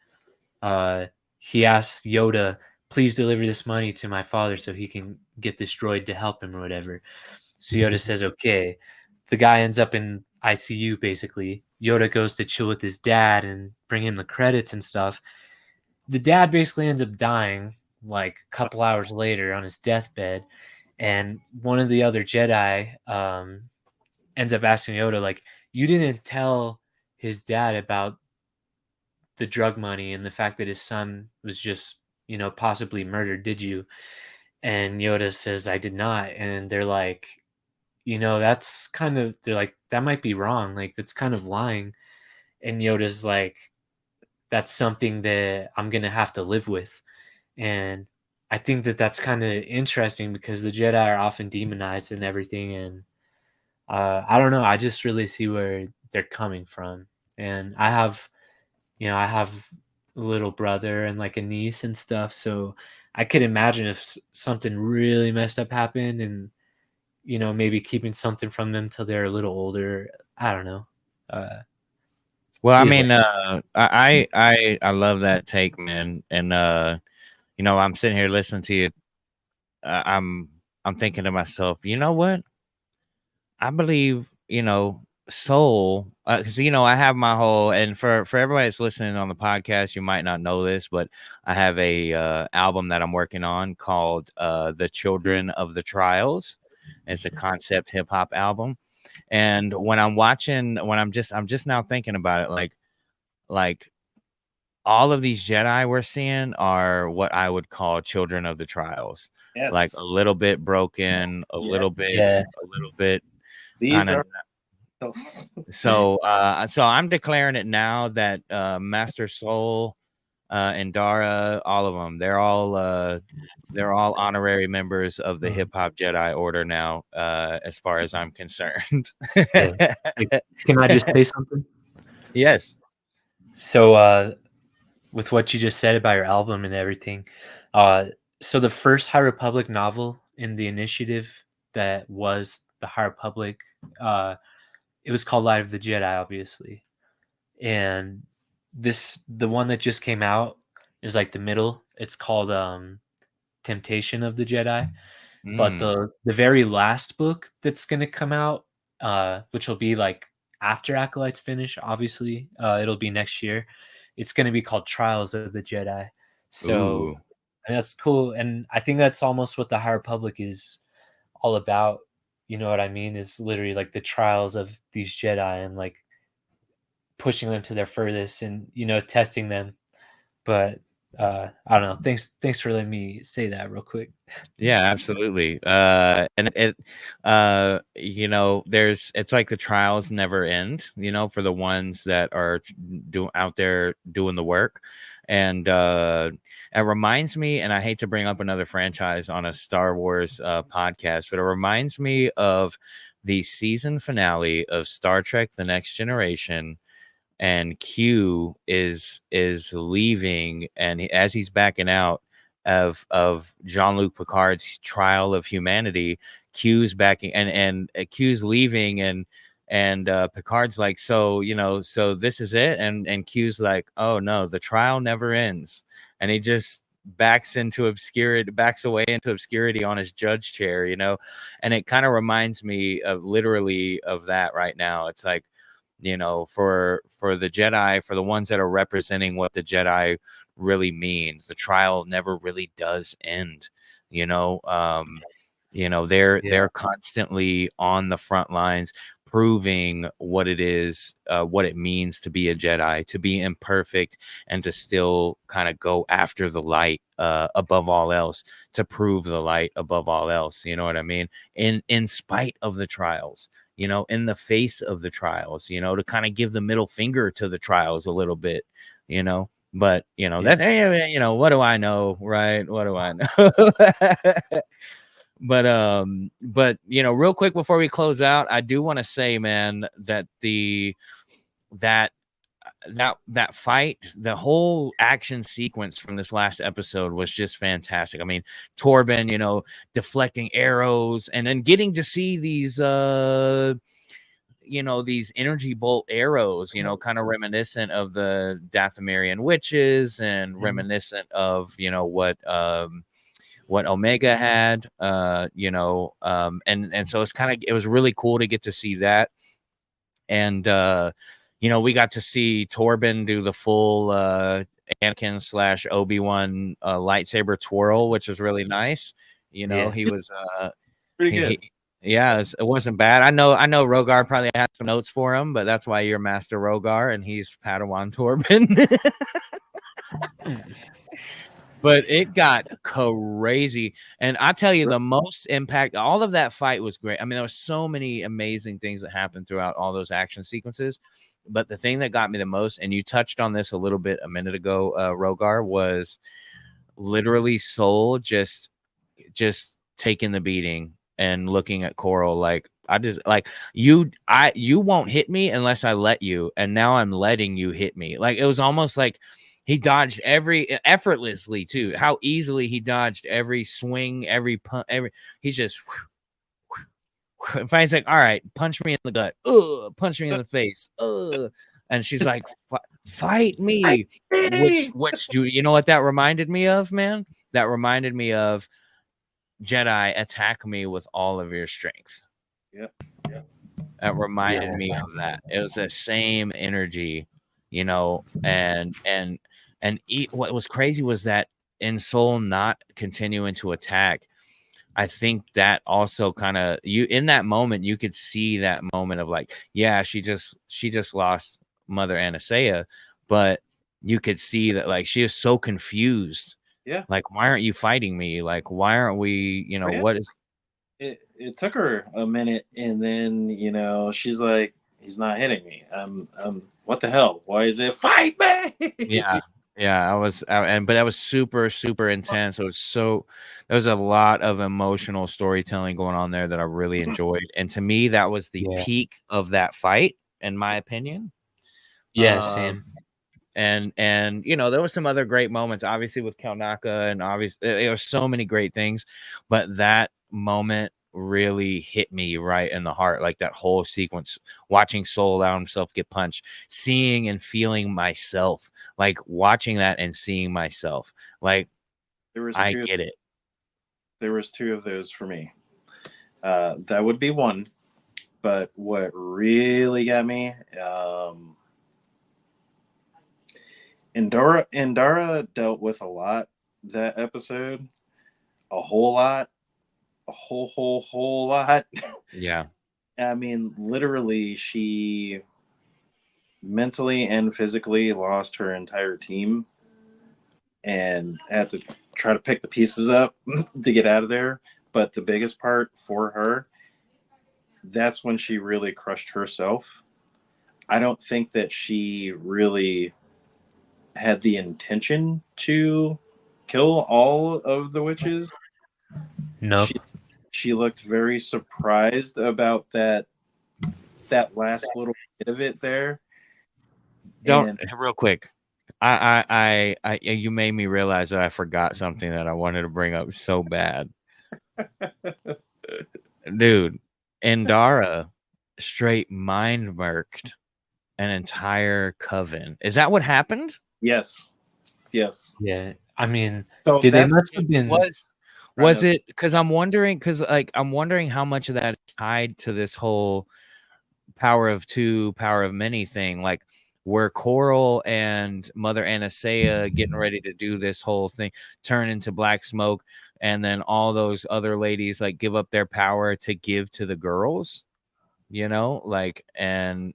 he asks Yoda, please deliver this money to my father so he can get this droid to help him or whatever. So Yoda says, okay. The guy ends up in ICU, basically. Yoda goes to chill with his dad and bring him the credits and stuff. The dad basically ends up dying like a couple hours later on his deathbed. And one of the other Jedi ends up asking Yoda, like, you didn't tell his dad about the drug money and the fact that his son was just, possibly murdered, did you? And Yoda says, I did not. And they're like, that's kind of, they're like, that might be wrong. Like, that's kind of lying. And Yoda's like, that's something that I'm going to have to live with. And I think that that's kind of interesting because the Jedi are often demonized and everything. And I don't know. I just really see where they're coming from. And I have a little brother and like a niece and stuff. So I could imagine if something really messed up happened and, maybe keeping something from them till they're a little older. I don't know. Well, I Either mean, I love that take, man. And I'm sitting here listening to you. Uh, I'm I'm thinking to myself, you know what? I believe, soul, because I have my whole, and for everybody that's listening on the podcast, you might not know this, but I have a album that I'm working on called "The Children of the Trials." It's a concept hip hop album, and I'm just now thinking about it, like all of these Jedi we're seeing are what I would call children of the trials, like Yes. a little bit broken, a Yeah. yeah, little bit These kind of. are So I'm declaring it now that Master Soul and Dara, all of them, they're all honorary members of the Hip Hop Jedi Order now, as far as I'm concerned. yeah. Like, can I just say something? Yes. So, with what you just said about your album and everything, uh, so the first High Republic novel in the initiative that was the High Republic, uh, it was called Light of the Jedi, obviously, and the one that just came out is like the middle. It's called Temptation of the Jedi. But Mm. the very last book that's gonna come out, which will be like after Acolyte's finish, obviously, it'll be next year. It's gonna be called Trials of the Jedi. So Ooh. and that's cool, and I think that's almost what the High Republic is all about. You know what I mean? Is literally like the trials of these Jedi and like pushing them to their furthest and testing them. But I don't know. Thanks for letting me say that real quick. Yeah, absolutely. And it's like the trials never end, for the ones that are out there doing the work. And it reminds me, and I hate to bring up another franchise on a Star Wars podcast, but it reminds me of the season finale of Star Trek: The Next Generation. And Q is leaving, and as he's backing out of Jean-Luc Picard's trial of humanity, Q's backing, and Q's leaving, and Picard's like, so this is it, and Q's like, oh no, the trial never ends, and he just backs away into obscurity on his judge chair, and it kind of reminds me of literally of that right now. It's like, for the Jedi, for the ones that are representing what the Jedi really means, the trial never really does end. They're constantly on the front lines, proving what it is, what it means to be a Jedi, to be imperfect, and to still kind of go after the light above all else, to prove the light above all else. You know what I mean? In spite of the trials, in the face of the trials, to kind of give the middle finger to the trials a little bit, but that's, what do I know, right? What do I know? But real quick before we close out, I do want to say, man, that that that fight, the whole action sequence from this last episode was just fantastic. I mean, Torben, deflecting arrows, and then getting to see these these energy bolt arrows, kind of reminiscent of the Dathomirian witches, and reminiscent of what Omega had, and so it was really cool to get to see that. And we got to see Torben do the full Anakin / Obi-Wan lightsaber twirl, which was really nice. Yeah. He was Pretty good. Yeah, it wasn't bad. I know Rogar probably had some notes for him, but that's why you're Master Rogar and he's Padawan Torben. But it got crazy. And I tell you, the most impact, all of that fight was great. I mean, there were so many amazing things that happened throughout all those action sequences. But the thing that got me the most, and you touched on this a little bit a minute ago, Rogar, was literally Soul just taking the beating and looking at Coral like, I just like you won't hit me unless I let you, and now I'm letting you hit me. Like, it was almost like he dodged effortlessly too. How easily he dodged every swing, every punch, he's just if I like, all right, punch me in the gut, punch me in the face, and she's like, fight me. Which do you know what that reminded me of, man? That reminded me of Jedi, attack me with all of your strength. Yep. That reminded me of that. It was the same energy, you know, and what was crazy was that in Soul not continuing to attack. I think that also kind of, you in that moment you could see that moment of like, yeah, she just lost Mother Anastasia, but you could see that like she is so confused. Yeah. Like, why aren't you fighting me? Like, why aren't we, you know, what is it took her a minute, and then she's like, he's not hitting me. What the hell? Why is it fight me? yeah. I was but that was super intense. It was there was a lot of emotional storytelling going on there that I really enjoyed, and to me that was the peak of that fight, in my opinion. Same. And you know, there was some other great moments, obviously, with Kalnaka, and obviously there were so many great things, but that moment really hit me right in the heart. Like, that whole sequence, watching Soul allow himself get punched, seeing and feeling myself, like watching that and seeing myself, like, I get it. There was two of those for me. That would be one, but what really got me, Indara dealt with a lot that episode, a whole lot, a whole lot. Yeah. I mean, literally, she mentally and physically lost her entire team and had to try to pick the pieces up to get out of there. But the biggest part for her, that's when she really crushed herself. I don't think that she really had the intention to kill all of the witches. Nope. She looked very surprised about that last little bit of it there. Don't, real quick. I you made me realize that I forgot something that I wanted to bring up so bad. Dude, Indara straight mind murked an entire coven. Is that what happened? Yes. Yeah. I mean, So they must have been. Was it, because I'm wondering how much of that is tied to this whole power of two, power of many thing. Like, where Coral and Mother Anastasia getting ready to do this whole thing, turn into black smoke, and then all those other ladies like give up their power to give to the girls, you know, like, and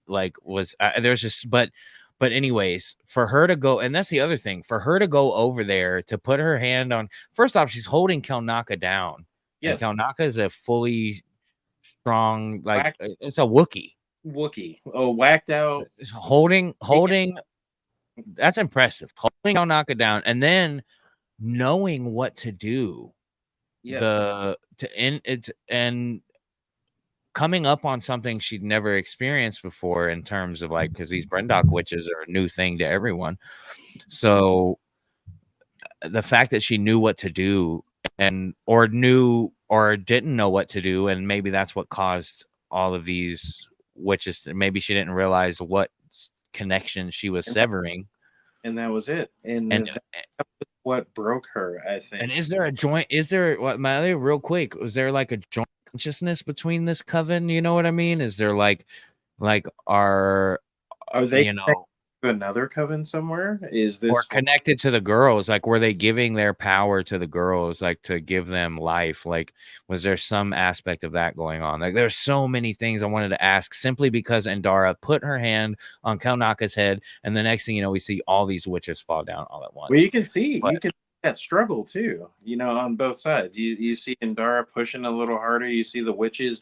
like was there's just but anyways, for her to go, and that's the other thing, for her to go over there to put her hand on, first off, she's holding Kalnaka down. Yes. And Kalnaka is a fully strong, like, it's a Wookiee. Whacked out. Holding that's impressive. Holding Kalnaka down and then knowing what to do. Yes. And coming up on something she'd never experienced before, in terms of like, because these Brendok witches are a new thing to everyone. So the fact that she knew what to do, or didn't know what to do, and maybe that's what caused all of these witches maybe she didn't realize what connection she was severing, and that was it. And that's what broke her, I think. And is there real quick, was there like a joint consciousness between this coven? You know what I mean? Is there like are they, you know, another coven somewhere? Is this or connected to the girls? Like, were they giving their power to the girls, like to give them life? Like, was there some aspect of that going on? Like, there's so many things I wanted to ask simply because Endara put her hand on Kalnaka's head, and the next thing you know, we see all these witches fall down all at once. Well, you can see But- that struggle too, on both sides. You see Endara pushing a little harder. You see the witches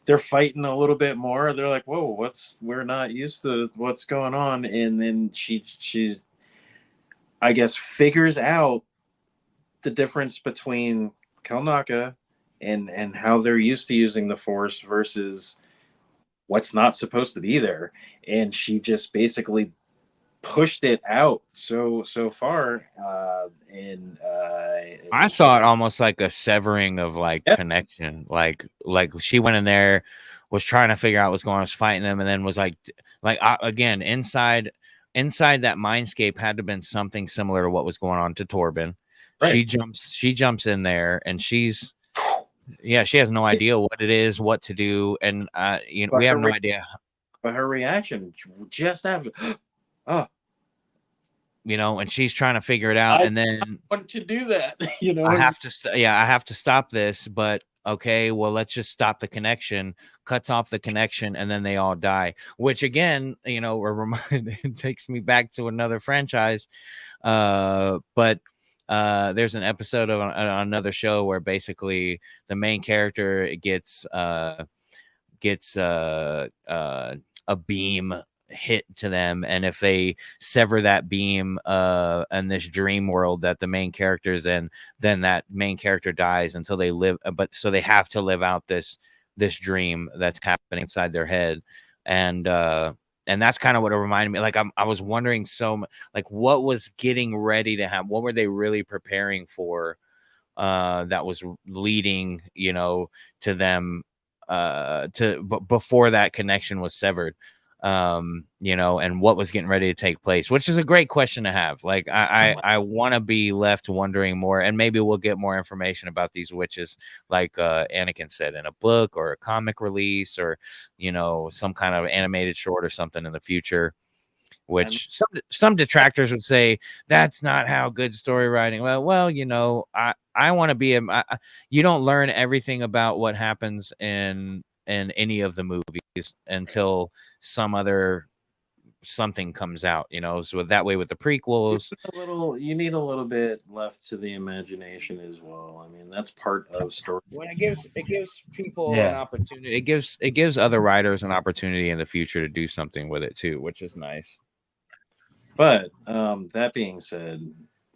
they're fighting a little bit more. They're like, whoa, we're not used to what's going on. And then she's, I guess, figures out the difference between Kalnaka and how they're used to using the Force versus what's not supposed to be there. And she just basically pushed it out so far. I saw it almost like a severing of like connection. Like she went in there, was trying to figure out what's going on, was fighting them, and then was like again inside that mindscape had to have been something similar to what was going on to Torben. Right. She jumps in there, and she has no idea what it is, what to do, and we have no idea. But her reaction just after, oh. And she's trying to figure it out, and then I want to do that. I have to stop this, but okay, well, let's just stop the connection. Cuts off the connection, and then they all die. Which again, it takes me back to another franchise. But there's an episode of another show where basically the main character gets a beam hit to them, and if they sever that beam in this dream world that the main character's in, then that main character dies until they live, but so they have to live out this dream that's happening inside their head. And that's kind of what it reminded me. Like I was wondering like what was getting ready to happen, what were they really preparing for that was leading to them before that connection was severed, and what was getting ready to take place, which is a great question to have. Like I want to be left wondering more, and maybe we'll get more information about these witches, like Anakin said, in a book or a comic release, or some kind of animated short or something in the future. Which some detractors would say that's not how good story writing. Well, I want to be you don't learn everything about what happens in any of the movies until something comes out, so that way with the prequels, you need a little bit left to the imagination as well. I mean, that's part of story. When it gives people an opportunity, it gives other writers an opportunity in the future to do something with it too, which is nice. But that being said,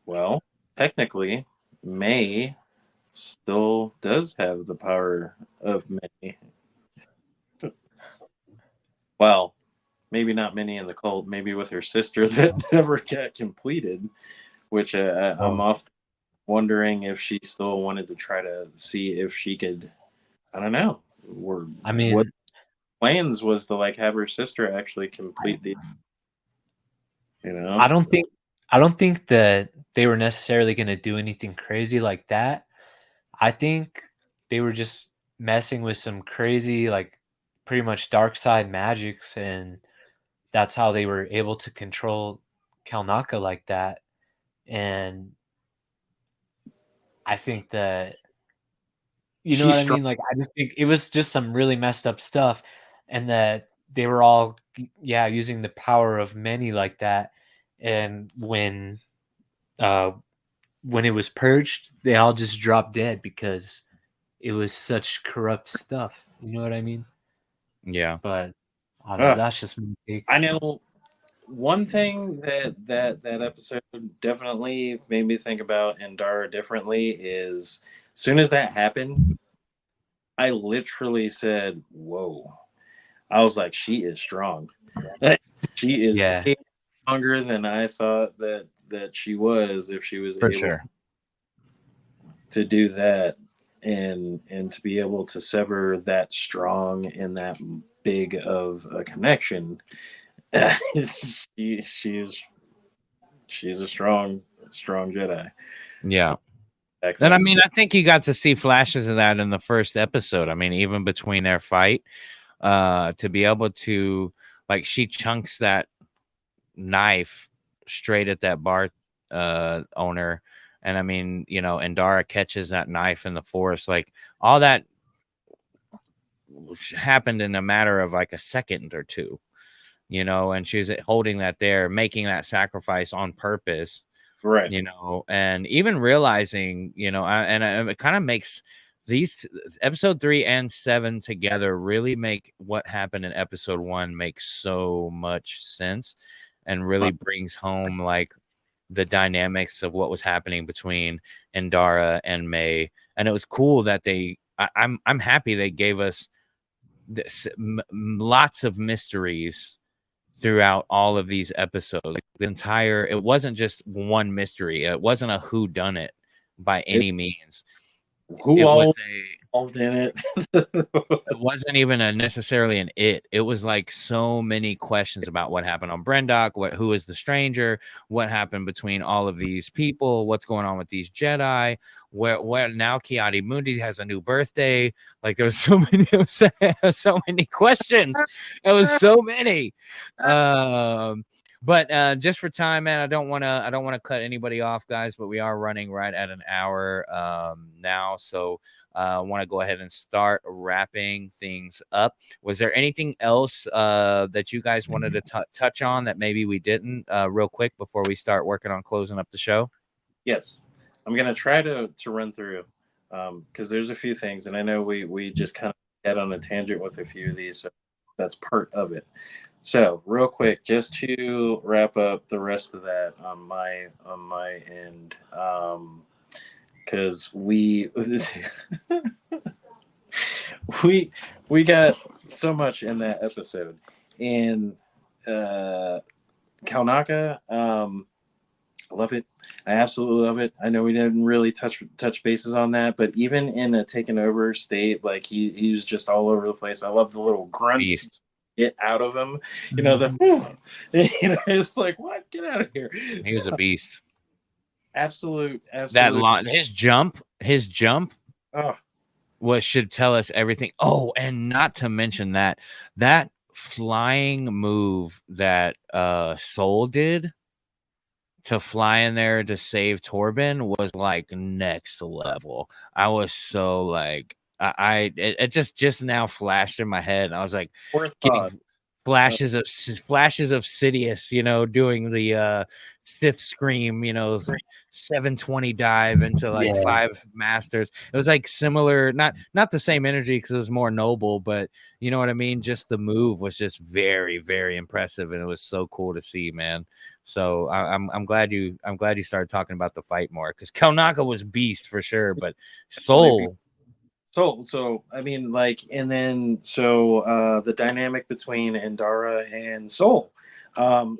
well, technically, May still does have the power of May. Well, maybe not many in the cult, maybe with her sister that never got completed, which I'm often wondering if she still wanted to try to see if she could, I don't know. What plans was to have her sister actually complete the, I don't think that they were necessarily going to do anything crazy like that. I think they were just messing with some crazy, like pretty much dark side magics, and that's how they were able to control Kalnaka like that. And I think that, know what I mean? Like, I just think it was just some really messed up stuff, and that they were all, using the power of many like that. And when it was purged, they all just dropped dead because it was such corrupt stuff. You know what I mean? Yeah. But I don't know, that's just my take. I know one thing that episode definitely made me think about Endara differently is as soon as that happened, I literally said, whoa. I was like, she is strong. She is way stronger than I thought that she was, if she was able to do that and to be able to sever that strong and that big of a connection. she's a strong Jedi. Yeah. And I mean, I think you got to see flashes of that in the first episode. I mean, even between their fight, to be able to, like, she chunks that knife straight at that bar owner. And I mean, Endara catches that knife in the forest. Like, all that happened in a matter of like a second or two, and she was holding that there, making that sacrifice on purpose, Right. And even realizing, it kind of makes these episode 3 and 7 together really make what happened in episode 1 make so much sense, and really brings home like the dynamics of what was happening between Endara and May. And it was cool that I'm happy they gave us lots of mysteries throughout all of these episodes. Like, it wasn't just one mystery. It wasn't a who done it by any means. Who It all was involved in it? it wasn't even necessarily an it. It was like so many questions about what happened on Brendok, who is the stranger, what happened between all of these people, what's going on with these Jedi, where now Kiadi Mundi has a new birthday. Like, there was so many, so many questions. It was so many. But just for time, man, I don't want to cut anybody off, guys, but we are running right at an hour now. So I want to go ahead and start wrapping things up. Was there anything else that you guys wanted to touch on that maybe we didn't real quick before we start working on closing up the show? Yes. I'm going to try to run through because there's a few things, and I know we just kind of head on a tangent with a few of these, so that's part of it. So real quick, just to wrap up the rest of that on my end, because we we got so much in that episode, and Kaunaka, I love it. I absolutely love it. I know we didn't really touch bases on that, but even in a taken over state, like he was just all over the place. I love the little grunts get out of him. It's like, what? Get out of here. He was a beast. Absolute. His jump Oh, what should tell us everything. Oh, and not to mention that flying move that Soul did to fly in there to save Torben was like next level. I was so like, it just now flashed in my head. I was like getting flashes of Sidious, doing the Sith scream, 720 dive into like 5 masters. It was like similar, not the same energy because it was more noble, but you know what I mean? Just the move was just very, very impressive, and it was so cool to see, man. So I'm glad you started talking about the fight more, because Kaunaka was beast for sure, but Soul. So I mean, like, and then the dynamic between Endara and Soul,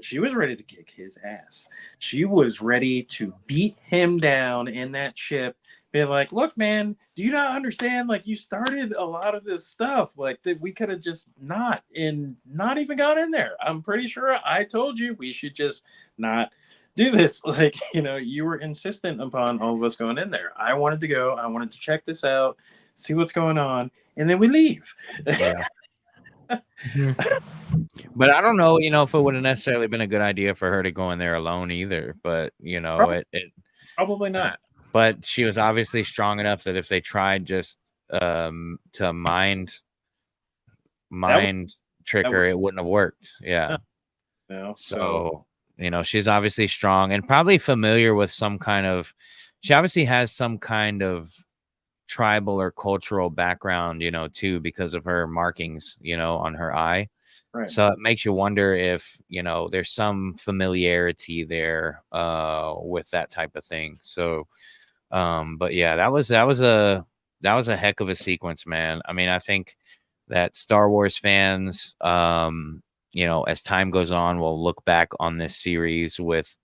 she was ready to kick his ass. She was ready to beat him down in that ship, being like, "Look, man, do you not understand? Like, you started a lot of this stuff, like that we could have just not even gone in there. I'm pretty sure I told you we should just not." Do this. Like, you were insistent upon all of us going in there. I wanted to go. I wanted to check this out, see what's going on, and then we leave. Yeah. But I don't know, if it would have necessarily been a good idea for her to go in there alone either. But Probably not. But she was obviously strong enough that if they tried just to mind trick her, it wouldn't have worked. Yeah. No. So she's obviously strong and probably familiar with some kind of. She obviously has some kind of tribal or cultural background, too, because of her markings, on her eye. Right. So it makes you wonder if, there's some familiarity there with that type of thing. So, but yeah, that was a heck of a sequence, man. I mean, I think that Star Wars fans, as time goes on, will look back on this series with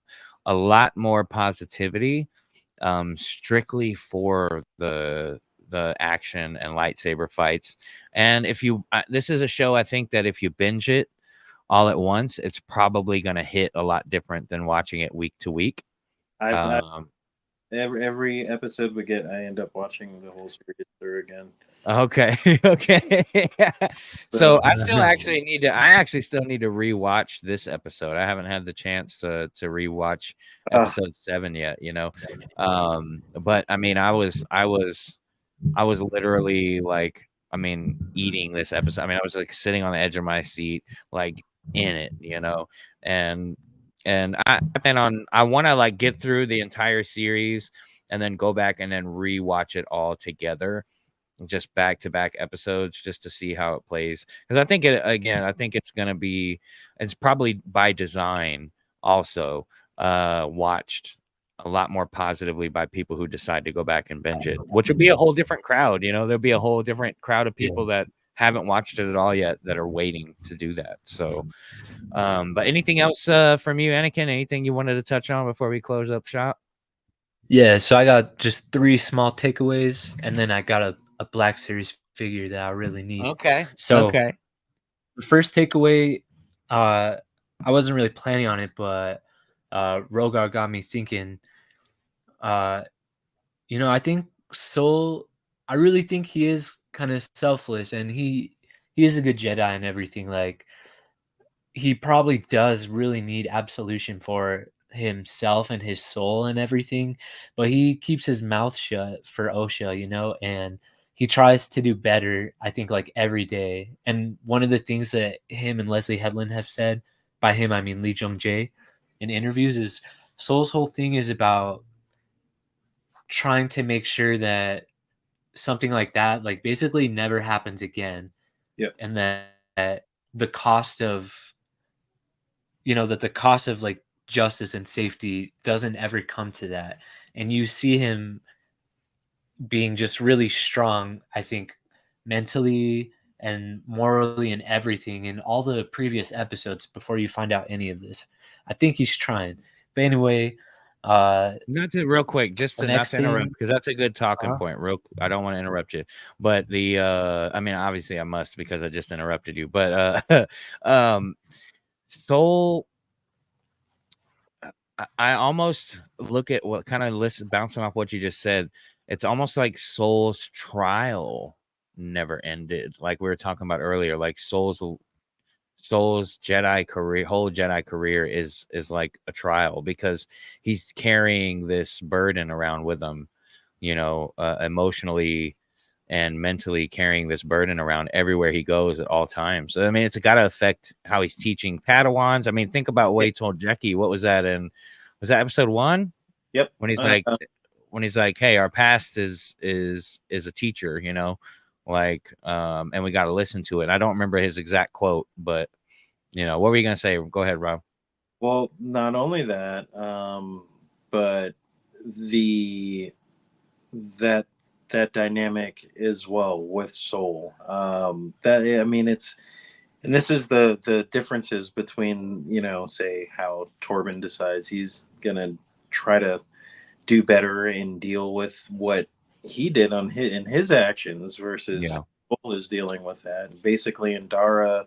a lot more positivity, strictly for the action and lightsaber fights. And if you this is a show, I think, that if you binge it all at once, it's probably going to hit a lot different than watching it week to week. every episode we get, I end up watching the whole series through again. Okay. Okay. So So I actually still need to rewatch this episode. I haven't had the chance to rewatch uh, episode 7 yet, you know. But I mean, I was literally like, I mean, eating this episode. I mean, I was like sitting on the edge of my seat, like in it, you know. And I want to like get through the entire series and then go back and then rewatch it all together, just back to back episodes, just to see how it plays. Because I think it's probably by design also watched a lot more positively by people who decide to go back and binge it, which would be a whole different crowd. You know, there'll be a whole different crowd of Yeah. people that haven't watched it at all yet that are waiting to do that. So, but anything else from you, Anakin? Anything you wanted to touch on before we close up shop? Yeah, so I got just 3 small takeaways, and then I got a Black Series figure that I really need. Okay. So Okay. the first takeaway, I wasn't really planning on it, but Rogar got me thinking. Uh, I think Soul. I really think he is kind of selfless, and he is a good Jedi and everything. Like, he probably does really need absolution for himself and his soul and everything, but he keeps his mouth shut for Osha, and he tries to do better, I think, like every day. And one of the things that him and Leslie Headland have said, by him I mean Lee Jung Jae, in interviews, is Soul's whole thing is about trying to make sure that something like that, like, basically never happens again. Yep. And that the cost of that the cost of, like, justice and safety doesn't ever come to that. And you see him being just really strong, I think, mentally and morally and everything in all the previous episodes before you find out any of this. I think he's trying. But anyway, Not to real quick, just the to not next to interrupt, thing, because that's a good talking uh, point. I don't want to interrupt you, but I mean, obviously I must because I just interrupted you. But Soul, I almost look at what kind of listen bouncing off what you just said. It's almost like Soul's trial never ended, like we were talking about earlier. Like Soul's whole Jedi career is like a trial because he's carrying this burden around with him, emotionally and mentally carrying this burden around everywhere he goes at all times. So, I mean, it's got to affect how he's teaching Padawans. I mean, think about what yeah, he told Jackie. What was that was that episode 1? yep. When he's like, hey, our past is a teacher, like, and we got to listen to it. I don't remember his exact quote, but what were you going to say? Go ahead, Rob. Well, not only that, but the that that dynamic as well with Soul. That I mean, and this is the differences between say how Torben decides he's gonna try to do better and deal with what he did in his actions versus Yeah. Soul is dealing with that. Basically, in Dara,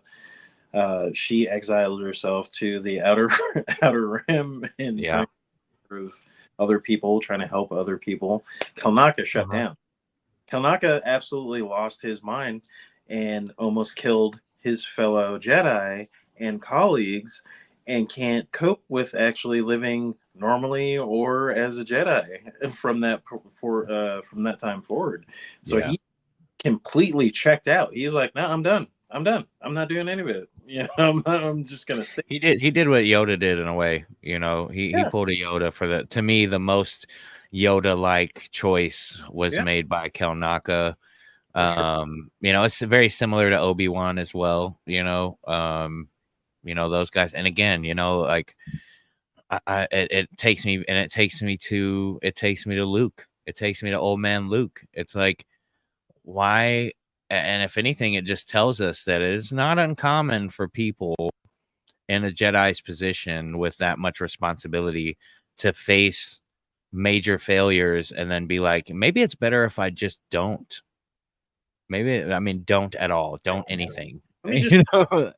she exiled herself to the outer rim and Yeah. trying to improve other people, trying to help other people. Kalnaka shut uh-huh. down. Kalnaka absolutely lost his mind and almost killed his fellow Jedi and colleagues, and can't cope with actually living normally or as a Jedi from that time forward. So Yeah. he completely checked out. He's like, "No, I'm done. I'm done. I'm not doing any of it. I'm just gonna stay." He did what Yoda did in a way, he Yeah, pulled a Yoda to me, the most Yoda like choice was yeah, made by Kelnaka. for sure. It's very similar to Obi-Wan as well, those guys. And again, like it takes me to Luke. It takes me to old man Luke. It's like, why? And if anything, it just tells us that it is not uncommon for people in a Jedi's position with that much responsibility to face major failures and then be like, maybe it's better if I just don't. Don't at all. Don't anything. Let me just. I'm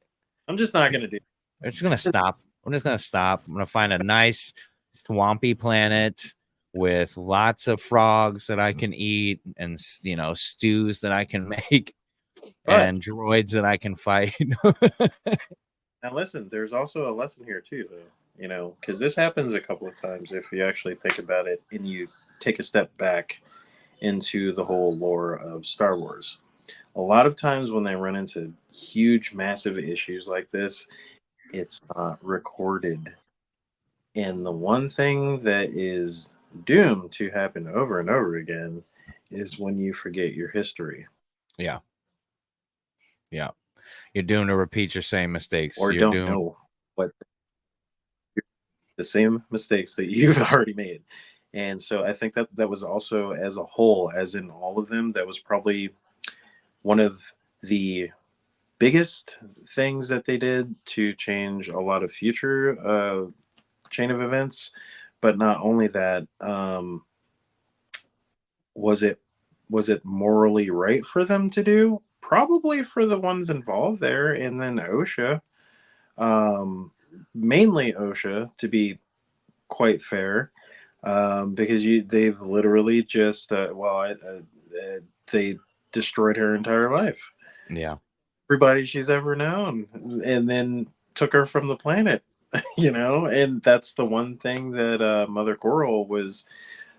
I'm just not gonna do. just gonna stop. I'm just gonna stop. I'm gonna find a nice swampy planet with lots of frogs that I can eat, and stews that I can make, But and droids that I can fight. now listen, there's also a lesson here too, though. Because this happens a couple of times if you actually think about it and you take a step back into the whole lore of Star Wars. A lot of times when they run into huge, massive issues like this, it's not recorded. And the one thing that is doomed to happen over and over again is when you forget your history. Yeah. Yeah. You're doomed to repeat your same mistakes. Or You're don't doomed. know what the same mistakes that you've already made. And so I think that was also, as a whole, as in all of them, that was probably one of the biggest things that they did to change a lot of future chain of events. But not only that, was it morally right for them to do? Probably for the ones involved there, and then OSHA, mainly OSHA, to be quite fair, because they've literally just they destroyed her entire life, Yeah. everybody she's ever known, and then took her from the planet. And that's the one thing that Mother Coral was.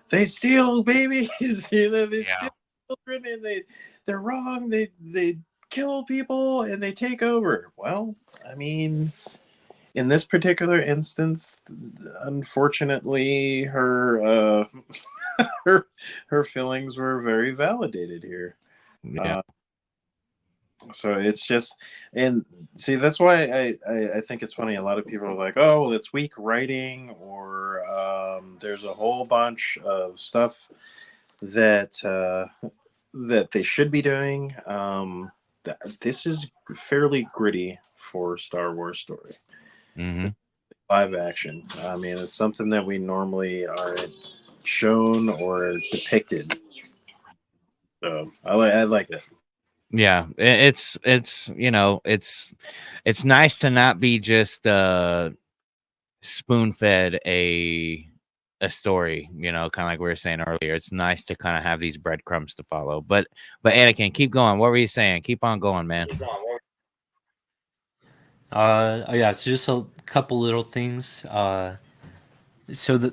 They steal babies. They Yeah. steal children, and they're wrong. They kill people and they take over. Well, I mean, in this particular instance, unfortunately, her feelings were very validated here. Yeah. So it's just, and see, that's why I think it's funny. A lot of people are like, "Oh, well, it's weak writing," or there's a whole bunch of stuff that that they should be doing. This is fairly gritty for Star Wars story. Mm-hmm. Live action. I mean, it's something that we normally aren't shown or depicted. So I like it. Yeah. It's nice to not be just spoon fed a story, kind of like we were saying earlier. It's nice to kind of have these breadcrumbs to follow. But Anakin, keep going. What were you saying? Keep on going, man. Oh yeah, so just a couple little things. So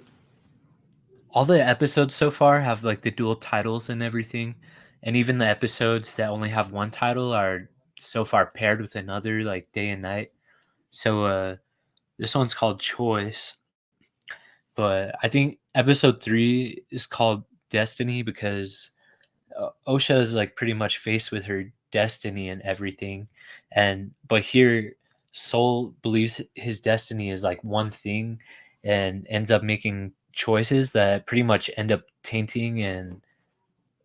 all the episodes so far have like the dual titles and everything, and even the episodes that only have one title are so far paired with another, like day and night. So this one's called Choice, but I think episode 3 is called Destiny because Osha is like pretty much faced with her destiny and everything, but here Soul believes his destiny is like one thing, and ends up making choices that pretty much end up tainting and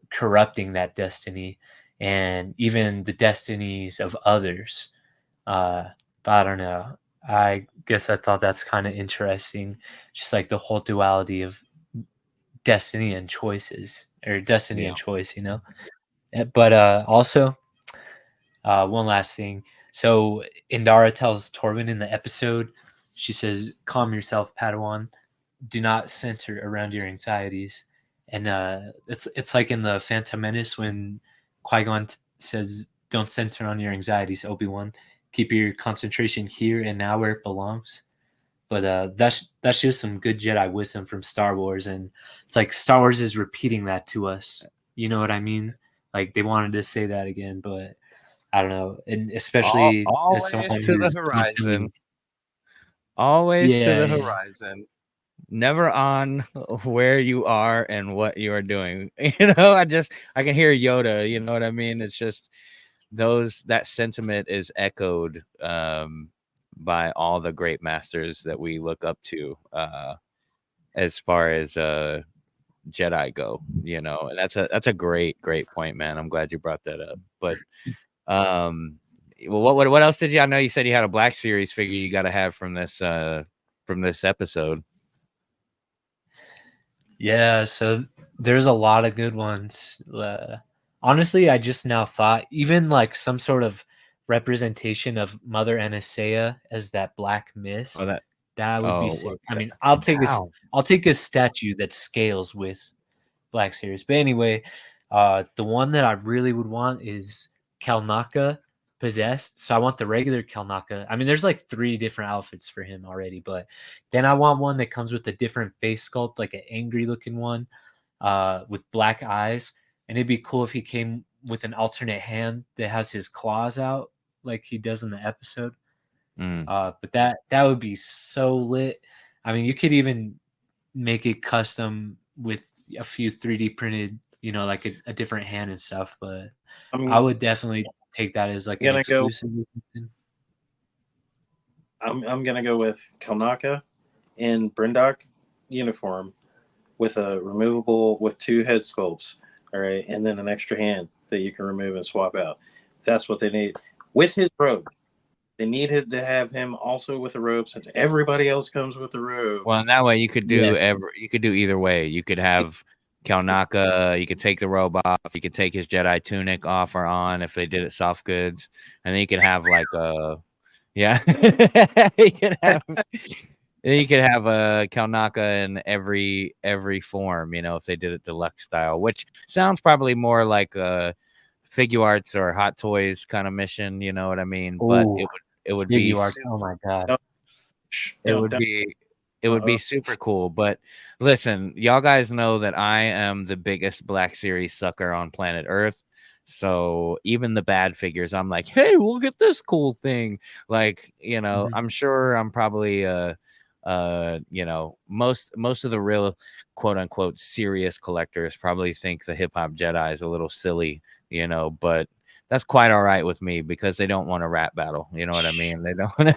corrupting that destiny, and even the destinies of others. But I don't know. I guess I thought that's kind of interesting, just like the whole duality of destiny and choices, or destiny Yeah. and choice, But also, one last thing. So Indara tells Torben in the episode, she says, "Calm yourself, Padawan. Do not center around your anxieties." And it's like in the Phantom Menace when Qui-Gon says, "Don't center on your anxieties, Obi-Wan. Keep your concentration here and now where it belongs." But that's just some good Jedi wisdom from Star Wars, and it's like Star Wars is repeating that to us. You know what I mean? Like they wanted to say that again, but I don't know, and especially as Always someone to the who's horizon. constantly, Always to yeah, the yeah, horizon. Never on where you are and what you are doing. I can hear Yoda, you know what I mean? It's just that sentiment is echoed by all the great masters that we look up to as far as Jedi go, and that's a great point, man. I'm glad you brought that up. But well, what else did you? I know you said you had a Black Series figure you got to have from this episode. yeah. So there's a lot of good ones. Honestly, I just now thought even like some sort of representation of Mother Anastasia as that black Oh, mist. that That would be Oh, sick. I mean, I'll take a statue that scales with Black Series. But anyway, the one that I really would want is Kalnaka possessed. So I want the regular Kalnaka. I mean, there's like 3 different outfits for him already, but then I want one that comes with a different face sculpt, like an angry looking one, with black eyes. And it'd be cool if he came with an alternate hand that has his claws out, like he does in the episode. But that would be so lit. I mean, you could even make it custom with a few 3D printed, like a different hand and stuff. But I I'm would definitely take that as like an gonna go. exclusive. I'm gonna go with Kalnaka in Brindok uniform with a removable with 2 head sculpts. All right, and then an extra hand that you can remove and swap out. That's what they need with his robe. They needed to have him also with a robe since everybody else comes with a robe. well, and that way you could Yeah. do you could do either way. You could have Kalnaka, you could take the robe off, you could take his Jedi tunic off or on if they did it soft goods, and then you could have like yeah, you could have a Kalnaka in every form, if they did it deluxe style, which sounds probably more like a figure arts or Hot Toys kind of mission, you know what I mean? But Oh, it would be figure arts. Oh my god. it would be it would be super cool. But listen, y'all guys know that I am the biggest Black Series sucker on planet Earth. So even the bad figures, I'm like, hey, look at this cool thing. Like, Mhm. I'm sure I'm probably most of the real quote unquote serious collectors probably think the hip hop Jedi is a little silly, but that's quite all right with me because they don't want a rap battle. You know what I mean? They don't want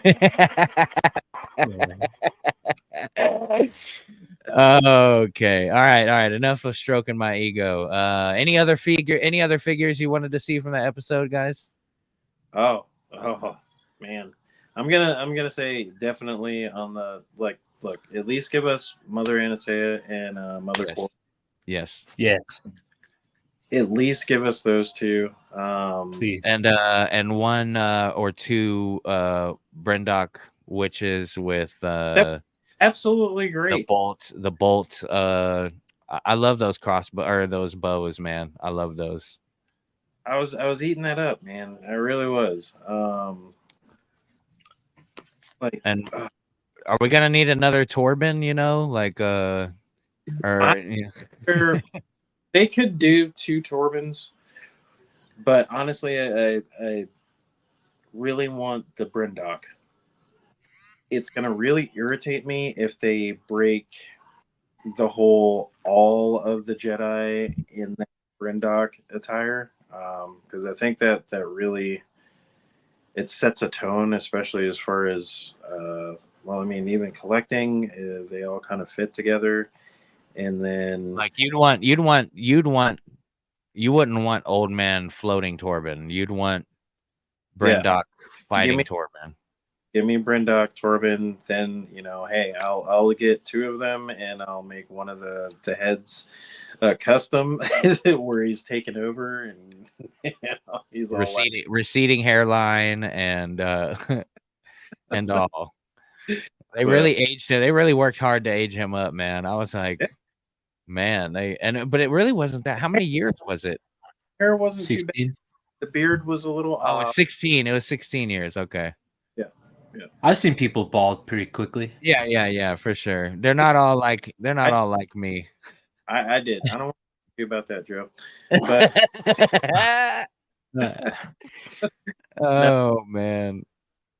Okay. All right. Enough of stroking my ego. Any other figures you wanted to see from that episode, guys? Oh, man. I'm gonna say definitely on the look, at least give us Mother Anastasia and Mother Quor. Yes. Yes. At least give us those 2. Please. And one or 2 Brendok witches with Absolutely great. the bolt. I love those crossbow or those bows, man. I love those. I was eating that up, man. I really was. And are we gonna need another Torben? Or they could do 2 Torbans, but honestly, I really want the Brindok. It's gonna really irritate me if they break all of the Jedi in that Brindok attire, because I think that really it sets a tone, especially as far as I mean, even collecting, they all kind of fit together, and then like you wouldn't want old man floating Torben. You'd want yeah, Brendok give fighting me Torben. Brindok, Torben. Then hey, I'll get 2 of them, and I'll make one of the heads custom where he's taken over, and he's all like, Receding hairline and and all. They but really aged him. They really worked hard to age him up, man. I was like, yeah, man, but it really wasn't that. How many years was it? hair wasn't too bad. 16. The beard was a little Oh, it's 16. It was 16 years. Okay. yeah. I've seen people bald pretty quickly. Yeah, for sure. They're not all like me. I did. I don't want to talk about that, Joe. But no, Oh man.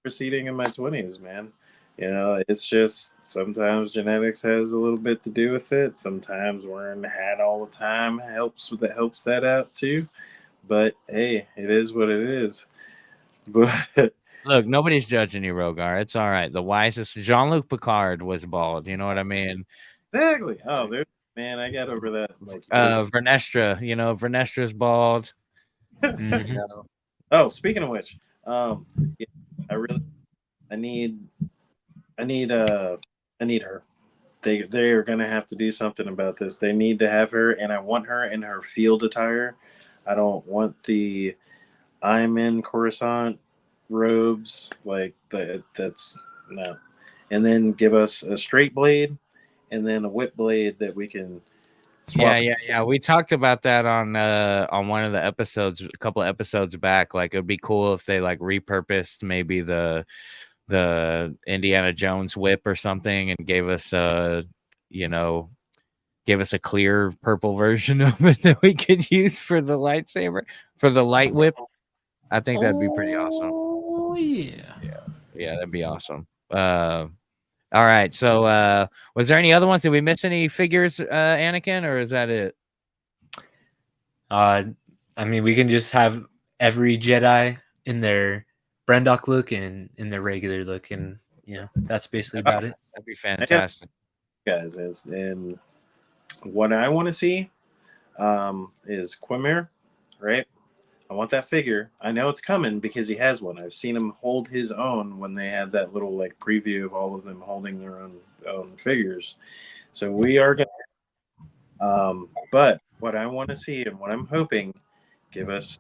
proceeding in my 20s, man. It's just sometimes genetics has a little bit to do with it. Sometimes wearing a hat all the time helps that out too. But hey, it is what it is. But Look, nobody's judging you, Rogar. It's all right. The wisest Jean-Luc Picard was bald. You know what I mean? exactly. Oh, man, I got over that like years ago. Vernestra. Vernestra's bald. Mhm. Oh, speaking of which, yeah, I really I need I need her. They are gonna have to do something about this. They need to have her, and I want her in her field attire. I don't want the I'm in Coruscant robes like that. That's no. and then give us a straight blade, and then a whip blade that we can swap. Yeah. We talked about that on one of the episodes, a couple of episodes back. Like, it'd be cool if they like repurposed maybe the Indiana Jones whip or something and gave us you know, gave us a clear purple version of it that we could use for the lightsaber, for the light whip. I think that'd be pretty awesome. Oh yeah. Yeah, that'd be awesome. All right. So, was there any other ones? Did we miss any figures, Anakin, or is that it? I mean, we can just have every Jedi in their Brendok look and in their regular look, and that's basically about it. That'd be fantastic. Guys, is and what I want to see is Quimir, right? I want that figure. I know it's coming because he has one. I've seen him hold his own when they had that little like preview of all of them holding their own figures. So we are going. But what I want to see and what I'm hoping, give us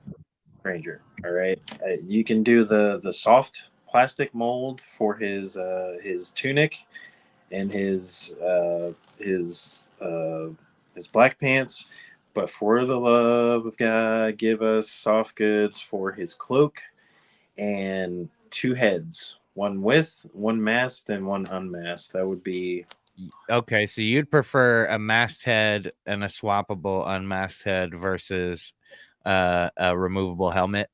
Ranger. All right, you can do the soft plastic mold for his tunic and his black pants. But for the love of God, give us soft goods for his cloak and 2 heads, one with, one masked, and one unmasked. That would be Okay, so you'd prefer a masked head and a swappable unmasked head versus a removable helmet.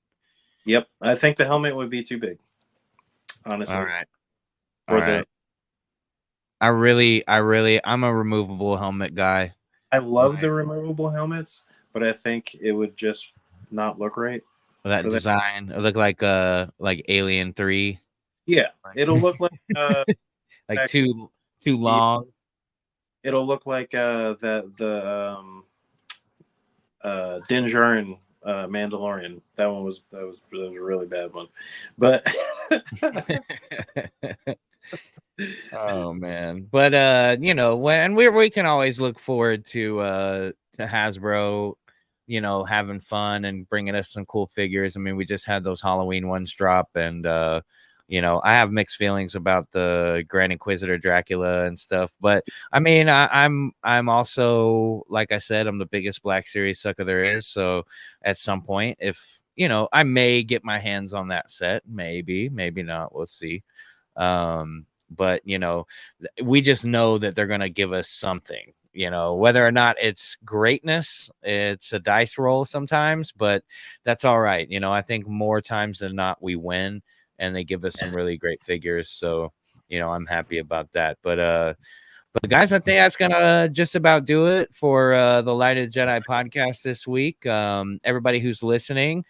Yep. I think the helmet would be too big. Honestly. All right. All right. I'm a removable helmet guy. I love the removable helmets, but I think it would just not look right. That design, it look like Alien 3. Yeah, it'll look like like too long. It'll look like the Din Djarin Mandalorian. That was a really bad one, but oh man. But when we can always look forward to Hasbro, having fun and bringing us some cool figures. I mean, we just had those Halloween ones drop, and I have mixed feelings about the Grand Inquisitor Dracula and stuff. But I mean, I'm also, like I said, I'm the biggest Black Series sucker there is. So at some point, if I may get my hands on that set, maybe not. We'll see. But we just know that they're gonna give us something. Whether or not it's greatness, it's a dice roll sometimes, but that's all right. I think more times than not we win, and they give us some really great figures. So I'm happy about that. But guys, I think that's gonna just about do it for the Lighted Jedi podcast this week. Everybody who's listening,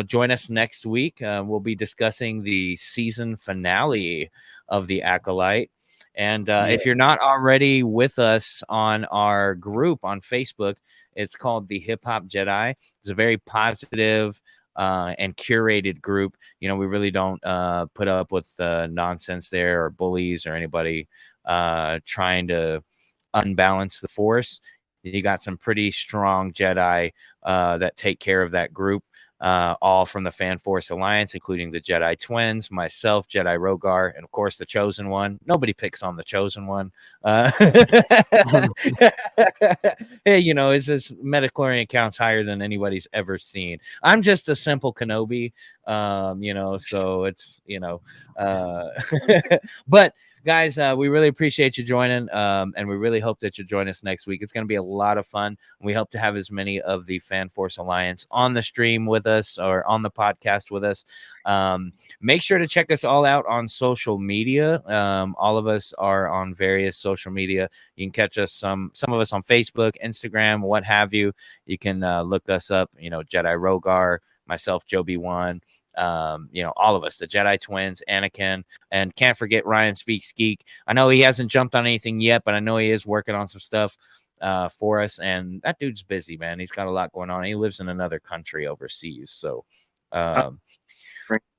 join us next week. We'll be discussing the season finale of the Acolyte. And if you're not already with us on our group on Facebook, it's called the Hip Hop Jedi. It's a very positive and curated group. We really don't put up with nonsense there or bullies or anybody trying to unbalance the force. You got some pretty strong Jedi that take care of that group, all from the Fan Force Alliance, including the Jedi Twins, myself, Jedi Rogar, and of course the Chosen One. Nobody picks on the Chosen One. Hey, his metachlorian counts higher than anybody's ever seen. I'm just a simple Kenobi, so it's but guys, we really appreciate you joining, and we really hope that you join us next week. It's going to be a lot of fun. We hope to have as many of the Fan Force Alliance on the stream with us or on the podcast with us. Make sure to check us all out on social media. All of us are on various social media. You can catch us, some of us on Facebook, Instagram, what have you. You can look us up, Jedi Rogar, myself, Jo3.b.1, all of us, the Jedi Twins, Anakin, and can't forget Ryan Speaks Geek. I know he hasn't jumped on anything yet, but I know he is working on some stuff for us, and that dude's busy, man. He's got a lot going on. He lives in another country overseas, so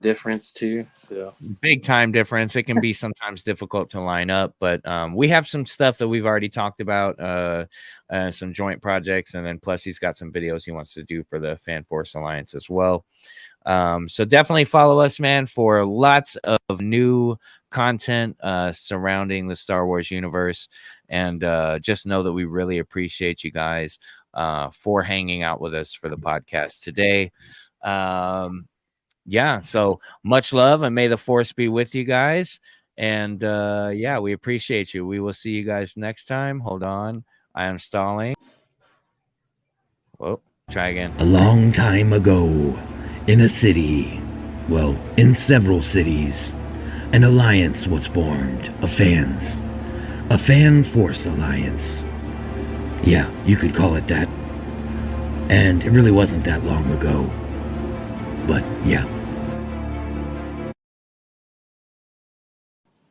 difference too. So big time difference. It can be sometimes difficult to line up, but we have some stuff that we've already talked about, some joint projects, and then plus he's got some videos he wants to do for the Fan Force Alliance as well. So definitely follow us, man, for lots of new content surrounding the Star Wars universe, and just know that we really appreciate you guys for hanging out with us for the podcast today. Yeah, so much love, and may the Force be with you guys. And yeah, we appreciate you. We will see you guys next time. Hold on, I am stalling. Whoa, try again. A long time ago, in a city, well, in several cities, an alliance was formed of fans. A Fan Force Alliance. Yeah, you could call it that. And it really wasn't that long ago. But yeah.